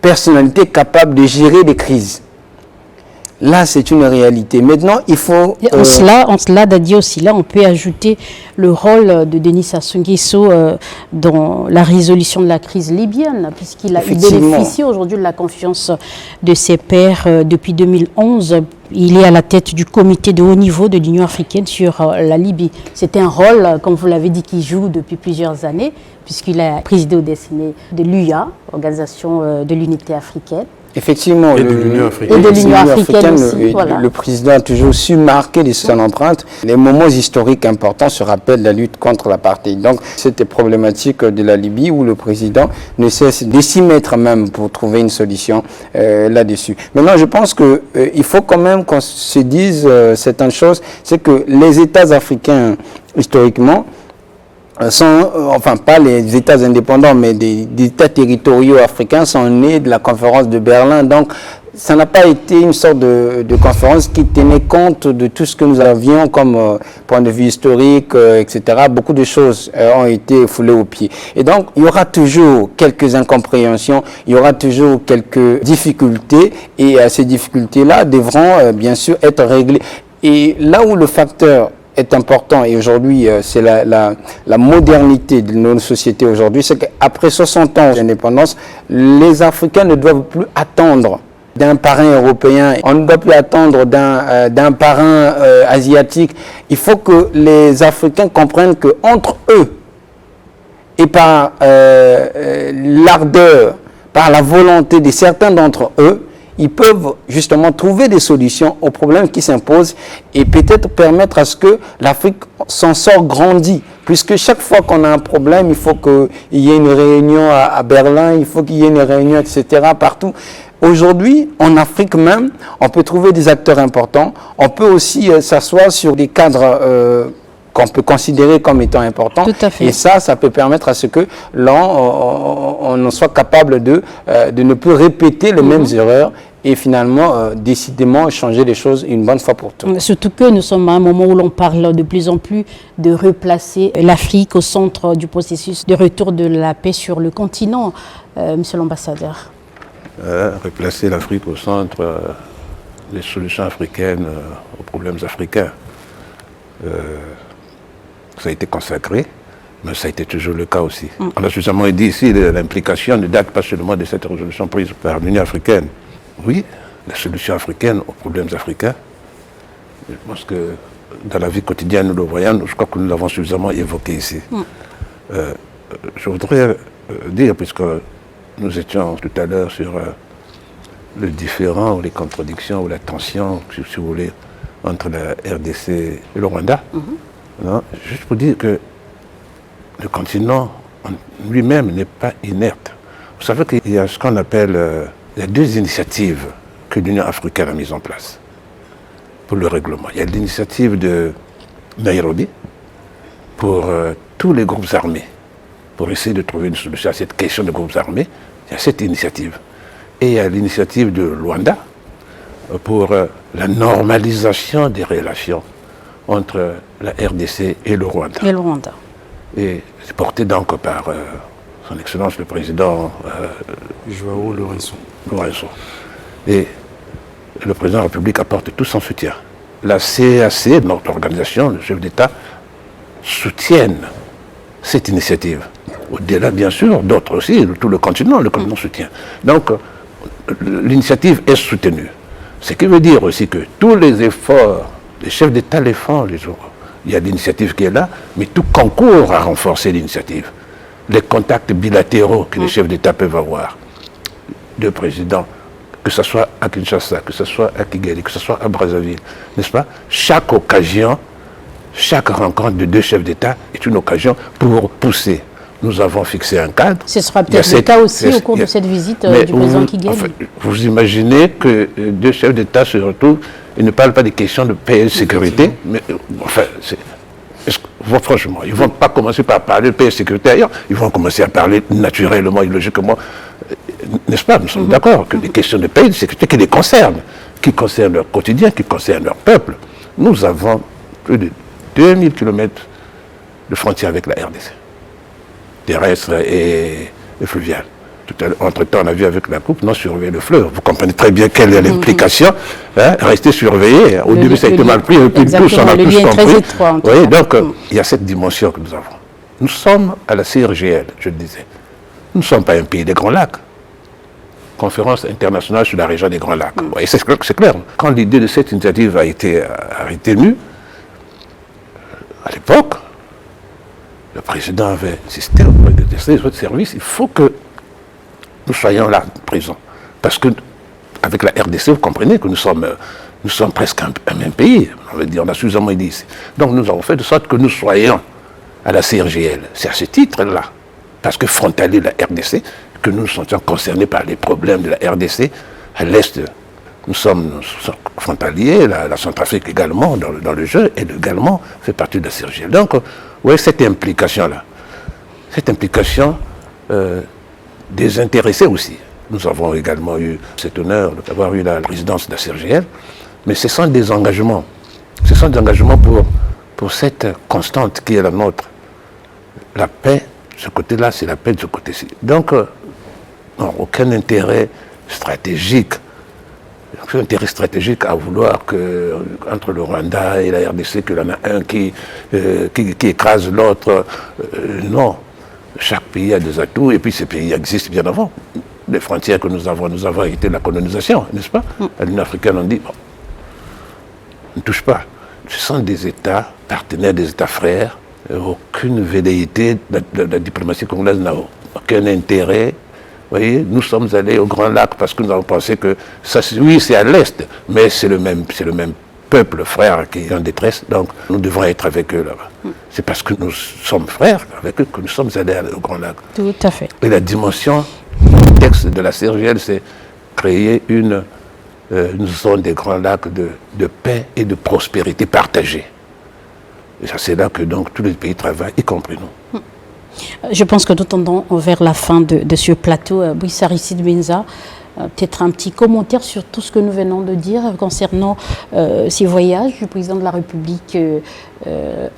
personnalité capable de gérer des crises. Là, c'est une réalité. Maintenant, il faut... En cela, Dadi aussi, là, on peut ajouter le rôle de Denis Sassou Nguesso dans la résolution de la crise libyenne, puisqu'il a bénéficié aujourd'hui de la confiance de ses pairs depuis 2011. Il est à la tête du comité de haut niveau de l'Union africaine sur la Libye. C'est un rôle, comme vous l'avez dit, qu'il joue depuis plusieurs années, puisqu'il a présidé au destiné de l'UA, Organisation de l'Unité africaine. Effectivement, et de l'Union africaine. Et de l'Union africaine aussi, voilà. Le président a toujours su marquer de son empreinte. Les moments historiques importants se rappellent la lutte contre l'apartheid. Donc, c'était problématique de la Libye où le président ne cesse de s'y mettre même pour trouver une solution là-dessus. Maintenant, je pense qu'il faut quand même qu'on se dise certaines choses. C'est que les États africains, historiquement, sont, enfin pas les États indépendants, mais des États territoriaux africains sont nés de la conférence de Berlin. Donc, ça n'a pas été une sorte de conférence qui tenait compte de tout ce que nous avions comme point de vue historique, etc. Beaucoup de choses ont été foulées aux pieds. Et donc, il y aura toujours quelques incompréhensions, il y aura toujours quelques difficultés, et ces difficultés-là devront bien sûr être réglées. Et là où le facteur est important, et aujourd'hui c'est la modernité de nos sociétés aujourd'hui, c'est qu'après 60 ans d'indépendance, les Africains ne doivent plus attendre d'un parrain européen, on ne doit plus attendre d'un parrain asiatique. Il faut que les Africains comprennent qu'entre eux, et par l'ardeur, par la volonté de certains d'entre eux, ils peuvent justement trouver des solutions aux problèmes qui s'imposent et peut-être permettre à ce que l'Afrique s'en sorte grandie. Puisque chaque fois qu'on a un problème, il faut qu'il y ait une réunion à Berlin, il faut qu'il y ait une réunion, etc. partout. Aujourd'hui, en Afrique même, on peut trouver des acteurs importants. On peut aussi s'asseoir sur des cadres qu'on peut considérer comme étant importants. Tout à fait. Et ça peut permettre à ce que on soit capable de ne plus répéter les mêmes erreurs et finalement, décidément, changer les choses une bonne fois pour toutes. Surtout que nous sommes à un moment où l'on parle de plus en plus de replacer l'Afrique au centre du processus de retour de la paix sur le continent, monsieur l'ambassadeur. replacer l'Afrique au centre des solutions africaines aux problèmes africains. Ça a été consacré, mais ça a été toujours le cas aussi. On a suffisamment dit ici, l'implication ne date pas seulement de cette résolution prise par l'Union africaine. Oui, la solution africaine aux problèmes africains, je pense que dans la vie quotidienne, nous le voyons, je crois que nous l'avons suffisamment évoqué ici. Je voudrais dire, puisque nous étions tout à l'heure sur le différend ou les contradictions ou la tension, si vous voulez, entre la RDC et le Rwanda, non, juste pour dire que le continent lui-même n'est pas inerte. Vous savez qu'il y a ce qu'on appelle les deux initiatives que l'Union africaine a mises en place pour le règlement. Il y a l'initiative de Nairobi pour tous les groupes armés, pour essayer de trouver une solution à cette question des groupes armés. Il y a cette initiative. Et il y a l'initiative de Luanda pour la normalisation des relations entre la RDC et le Rwanda. Et le Rwanda. Et c'est porté donc par son Excellence le Président Joao Lourenço. Et le Président de la République apporte tout son soutien. La CAC, notre organisation, le chef d'État, soutiennent cette initiative. Au-delà, bien sûr, d'autres aussi, tout le continent soutient. Donc, l'initiative est soutenue. Ce qui veut dire aussi que tous les efforts, les chefs d'État les font les jours. Il y a l'initiative qui est là, mais tout concourt à renforcer l'initiative. Les contacts bilatéraux que les chefs d'État peuvent avoir, deux présidents, que ce soit à Kinshasa, que ce soit à Kigali, que ce soit à Brazzaville, n'est-ce pas? Chaque occasion, chaque rencontre de deux chefs d'État est une occasion pour pousser. Nous avons fixé un cadre. Ce sera peut-être le cas aussi au cours de cette visite du président Kigali. Enfin, vous imaginez que deux chefs d'État se retrouvent et ne parlent pas des questions de paix et de sécurité, mais enfin, franchement, ils ne vont pas commencer par parler de paix et de sécurité ailleurs, ils vont commencer à parler naturellement et logiquement, n'est-ce pas? Nous sommes d'accord que les questions de paix et de sécurité qui les concernent leur quotidien, qui concernent leur peuple. Nous avons plus de 2000 km de frontières avec la RDC. Terrestre et fluvial. Entre-temps, on a vu avec la coupe, non surveiller le fleuve. Vous comprenez très bien quelle est l'implication. Rester surveillé. Au début, ça a été mal pris, et puis tous, on a tous compris. Oui, donc, il y a cette dimension que nous avons. Nous sommes à la CIRGL, je le disais. Nous ne sommes pas un pays des Grands Lacs. Conférence internationale sur la région des Grands Lacs. Et c'est clair. Quand l'idée de cette initiative a été nue, à l'époque, le président avait insisté auprès des autres services, il faut que nous soyons là, présents. Parce que, avec la RDC, vous comprenez que nous sommes presque un même pays. On a suffisamment dit ici. Donc nous avons fait de sorte que nous soyons à la CIRGL. C'est à ce titre-là, parce que frontalier de la RDC, que nous nous sentions concernés par les problèmes de la RDC. À l'est, nous sommes frontaliers, la Centrafrique également dans le jeu, et également fait partie de la CIRGL. Donc, vous voyez cette implication-là, cette implication désintéressée aussi. Nous avons également eu cet honneur d'avoir eu la présidence de la CIRGL, mais ce sont des engagements. Ce sont des engagements pour cette constante qui est la nôtre. La paix, de ce côté-là, c'est la paix de ce côté-ci. Donc, non, aucun intérêt stratégique. Aucun intérêt stratégique à vouloir que, entre le Rwanda et la RDC, qu'il y en a un qui écrase l'autre. Non. Chaque pays a des atouts, et puis ces pays existent bien avant. Les frontières que nous avons hérité de la colonisation, n'est-ce pas? À l'Union africaine, on dit, bon, ne touche pas. Ce sont des États partenaires, des États frères. Aucune velléité de la diplomatie congolaise n'a aucun intérêt. Vous voyez, nous sommes allés au Grand Lac parce que nous avons pensé que, oui, c'est à l'Est, mais c'est le même peuple frère qui est en détresse, donc nous devons être avec eux là-bas. C'est parce que nous sommes frères avec eux que nous sommes allés au Grand Lac. Tout à fait. Et la dimension du texte de la CIRGL, c'est créer une zone des Grands Lacs de paix et de prospérité partagée. Et ça, c'est là que donc tous les pays travaillent, y compris nous. Je pense que nous tendons vers la fin de ce plateau. Bouissaricide Benza, peut-être un petit commentaire sur tout ce que nous venons de dire concernant ces voyages du président de la République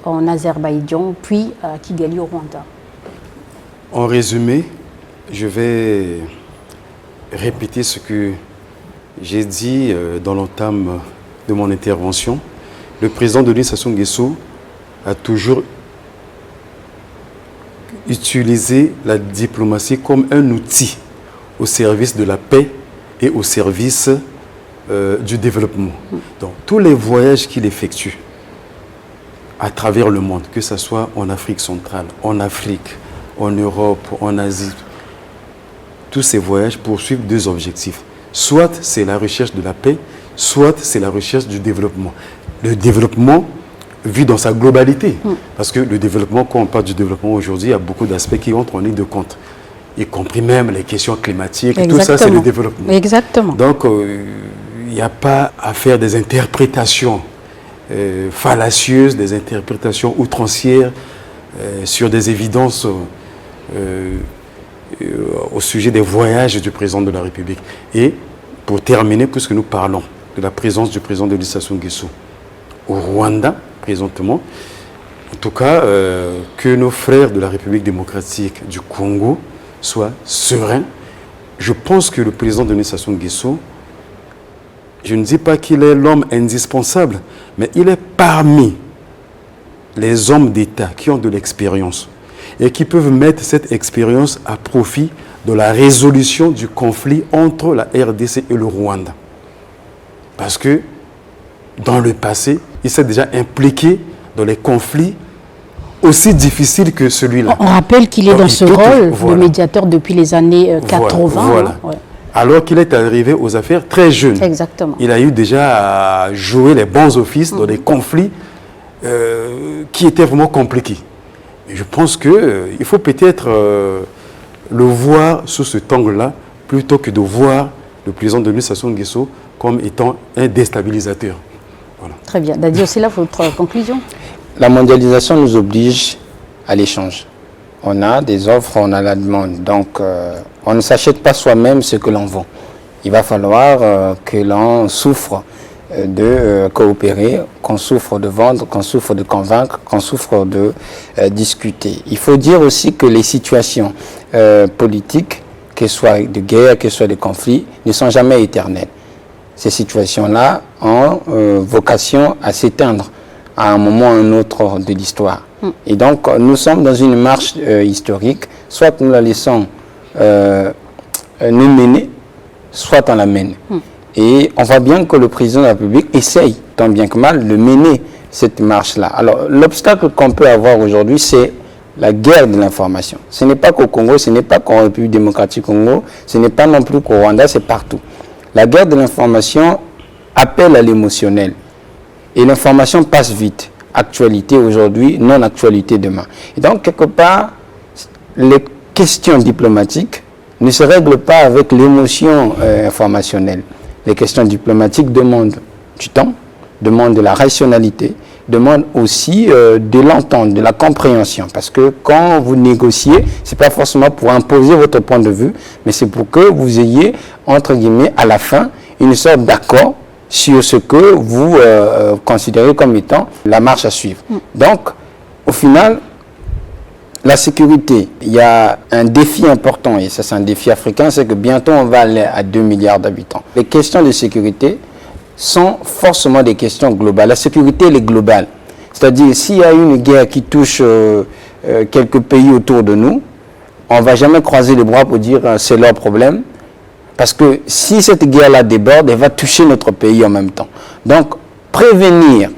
en Azerbaïdjan, puis à Kigali au Rwanda. En résumé, je vais répéter ce que j'ai dit dans l'entame de mon intervention. Le président Denis Sassou Nguesso a toujours utilisé la diplomatie comme un outil au service de la paix et au service du développement. Donc, tous les voyages qu'il effectue à travers le monde, que ce soit en Afrique centrale, en Afrique, en Europe, en Asie, tous ces voyages poursuivent deux objectifs. Soit c'est la recherche de la paix, soit c'est la recherche du développement. Le développement vu dans sa globalité. Parce que le développement, quand on parle du développement aujourd'hui, il y a beaucoup d'aspects qui entrent en ligne de compte, y compris même les questions climatiques. Exactement. Tout ça, c'est le développement. Exactement. Donc, il n'y a pas à faire des interprétations fallacieuses, des interprétations outrancières sur des évidences au sujet des voyages du président de la République. Et pour terminer, puisque nous parlons de la présence du président Denis Sassou Nguesso au Rwanda, présentement, en tout cas, que nos frères de la République démocratique du Congo soient sereins. Je pense que le président Denis Sassou Nguesso, je ne dis pas qu'il est l'homme indispensable, mais il est parmi les hommes d'État qui ont de l'expérience et qui peuvent mettre cette expérience à profit de la résolution du conflit entre la RDC et le Rwanda. Parce que dans le passé, il s'est déjà impliqué dans les conflits aussi difficiles que celui-là. On rappelle qu'il est dans ce rôle voilà, de médiateur depuis les années 80. Voilà. Hein, ouais. Alors qu'il est arrivé aux affaires très jeune. Exactement. Il a eu déjà à jouer les bons offices dans des conflits qui étaient vraiment compliqués. Et je pense qu'il faut peut-être le voir sous cet angle-là, plutôt que de voir le président Denis Sassou Nguesso comme étant un déstabilisateur. Voilà. Très bien. Dadi, c'est là votre conclusion? La mondialisation nous oblige à l'échange. On a des offres, on a la demande. Donc, on ne s'achète pas soi-même ce que l'on vend. Il va falloir que l'on souffre de coopérer, qu'on souffre de vendre, qu'on souffre de convaincre, qu'on souffre de discuter. Il faut dire aussi que les situations politiques, qu'elles soient de guerre, qu'elles soient de conflit, ne sont jamais éternelles. Ces situations-là ont vocation à s'éteindre à un moment ou un autre de l'histoire. Et donc, nous sommes dans une marche historique, soit nous la laissons nous mener, soit on la mène. Et on voit bien que le président de la République essaye, tant bien que mal, de mener cette marche-là. Alors, l'obstacle qu'on peut avoir aujourd'hui, c'est la guerre de l'information. Ce n'est pas qu'au Congo, ce n'est pas qu'en République démocratique Congo, ce n'est pas non plus qu'au Rwanda, c'est partout. La guerre de l'information appelle à l'émotionnel. Et l'information passe vite. Actualité aujourd'hui, non-actualité demain. Et donc, quelque part, les questions diplomatiques ne se règlent pas avec l'émotion informationnelle. Les questions diplomatiques demandent du temps, demandent de la rationalité, demandent aussi de l'entente, de la compréhension. Parce que quand vous négociez, ce n'est pas forcément pour imposer votre point de vue, mais c'est pour que vous ayez, entre guillemets, à la fin, une sorte d'accord sur ce que vous considérez comme étant la marche à suivre. Donc, au final, la sécurité, il y a un défi important, et ça c'est un défi africain, c'est que bientôt on va aller à 2 milliards d'habitants. Les questions de sécurité sont forcément des questions globales. La sécurité, elle est globale. C'est-à-dire, s'il y a une guerre qui touche quelques pays autour de nous, on ne va jamais croiser les bras pour dire c'est leur problème. Parce que si cette guerre-là déborde, elle va toucher notre pays en même temps. Donc, prévenir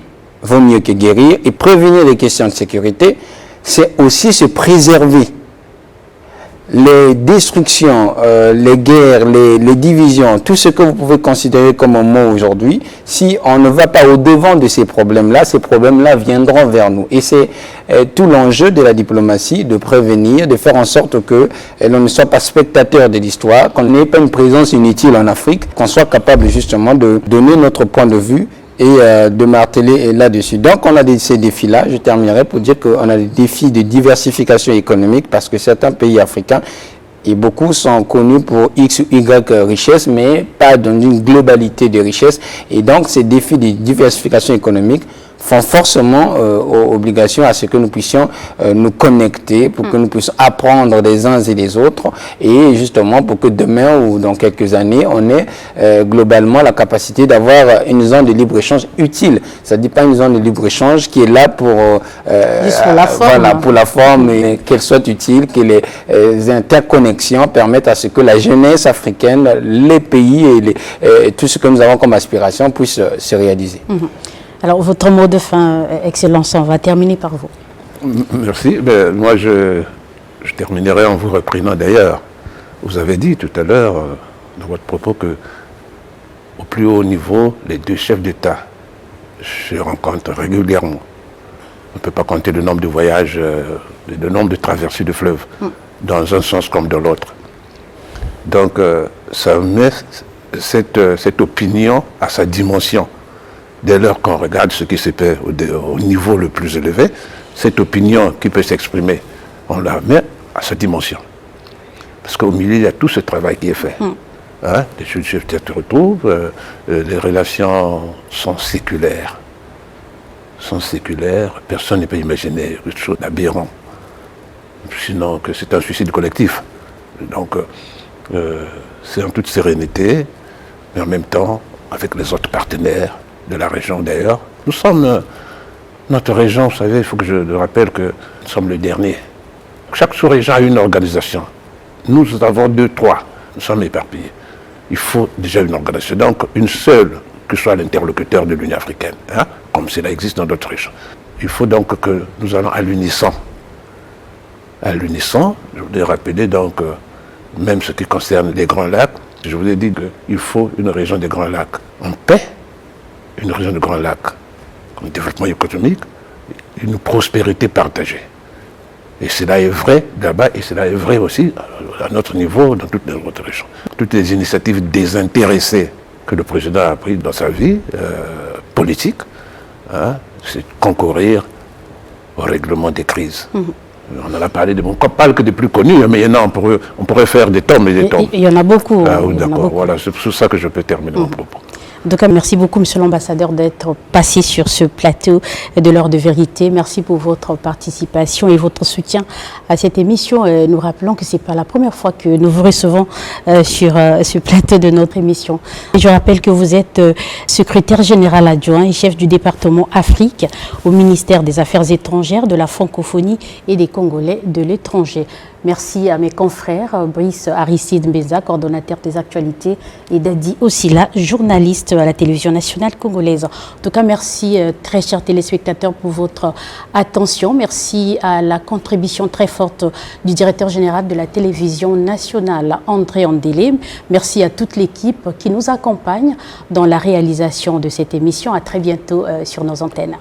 vaut mieux que guérir. Et prévenir les questions de sécurité, c'est aussi se préserver. Les destructions, les guerres, les divisions, tout ce que vous pouvez considérer comme un mot aujourd'hui, si on ne va pas au-devant de ces problèmes-là viendront vers nous. Et c'est tout l'enjeu de la diplomatie, de prévenir, de faire en sorte que l'on ne soit pas spectateur de l'histoire, qu'on n'ait pas une présence inutile en Afrique, qu'on soit capable justement de donner notre point de vue et de marteler là-dessus. Donc on a ces défis-là, je terminerai pour dire qu'on a des défis de diversification économique parce que certains pays africains, et beaucoup sont connus pour X ou Y richesses, mais pas dans une globalité de richesses. Et donc ces défis de diversification économique font forcément obligation à ce que nous puissions nous connecter, pour que nous puissions apprendre des uns et des autres, et justement pour que demain ou dans quelques années, on ait globalement la capacité d'avoir une zone de libre-échange utile. Ça ne dit pas une zone de libre-échange qui est là pour, la forme. Voilà, pour la forme, et qu'elle soit utile, que les interconnexions permettent à ce que la jeunesse africaine, les pays et tout ce que nous avons comme aspiration puisse se réaliser. Alors, votre mot de fin, Excellence, on va terminer par vous. Merci. Ben, moi, je terminerai en vous reprenant d'ailleurs. Vous avez dit tout à l'heure, dans votre propos, que au plus haut niveau, les deux chefs d'État se rencontrent régulièrement. On ne peut pas compter le nombre de voyages, le nombre de traversées de fleuves, dans un sens comme dans l'autre. Donc, ça met cette opinion à sa dimension. Dès lors qu'on regarde ce qui se fait au niveau le plus élevé, cette opinion qui peut s'exprimer, on la met à sa dimension. Parce qu'au milieu, il y a tout ce travail qui est fait. Hein? Les chefs se retrouvent, les relations sont séculaires. Personne ne peut imaginer quelque chose d'aberrant. Sinon que c'est un suicide collectif. Donc, c'est en toute sérénité, mais en même temps, avec les autres partenaires de la région d'ailleurs. Nous sommes, notre région, vous savez, il faut que je le rappelle que nous sommes le dernier. Chaque sous-région a une organisation. Nous avons 2, 3. Nous sommes éparpillés. Il faut déjà une organisation. Donc, une seule, que soit l'interlocuteur de l'Union africaine, hein, comme cela existe dans d'autres régions. Il faut donc que nous allons à l'unisson. À l'unisson, je voudrais rappeler donc, même ce qui concerne les Grands Lacs, je vous ai dit qu'il faut une région des Grands Lacs en paix, une région des Grands Lacs en développement économique, une prospérité partagée. Et cela est vrai là-bas et cela est vrai aussi à notre niveau dans toutes les autres régions. Toutes les initiatives désintéressées que le président a prises dans sa vie politique, hein, c'est concourir au règlement des crises. On en a parlé de on ne parle que des plus connus, mais il y en a, on pourrait faire des tomes et des tomes. Il y en a beaucoup. D'accord, voilà, c'est sur ça que je peux terminer mon propos. En tout cas, merci beaucoup, Monsieur l'Ambassadeur, d'être passé sur ce plateau de l'heure de vérité. Merci pour votre participation et votre soutien à cette émission. Nous rappelons que ce n'est pas la première fois que nous vous recevons sur ce plateau de notre émission. Et je rappelle que vous êtes secrétaire général adjoint et chef du département Afrique au ministère des Affaires étrangères, de la francophonie et des Congolais de l'étranger. Merci à mes confrères, Brice Aristide Mbeza, coordonnateur des actualités, et Dadi Ossila, journaliste à la télévision nationale congolaise. En tout cas, merci très chers téléspectateurs pour votre attention. Merci à la contribution très forte du directeur général de la télévision nationale, André Andélé. Merci à toute l'équipe qui nous accompagne dans la réalisation de cette émission. À très bientôt sur nos antennes.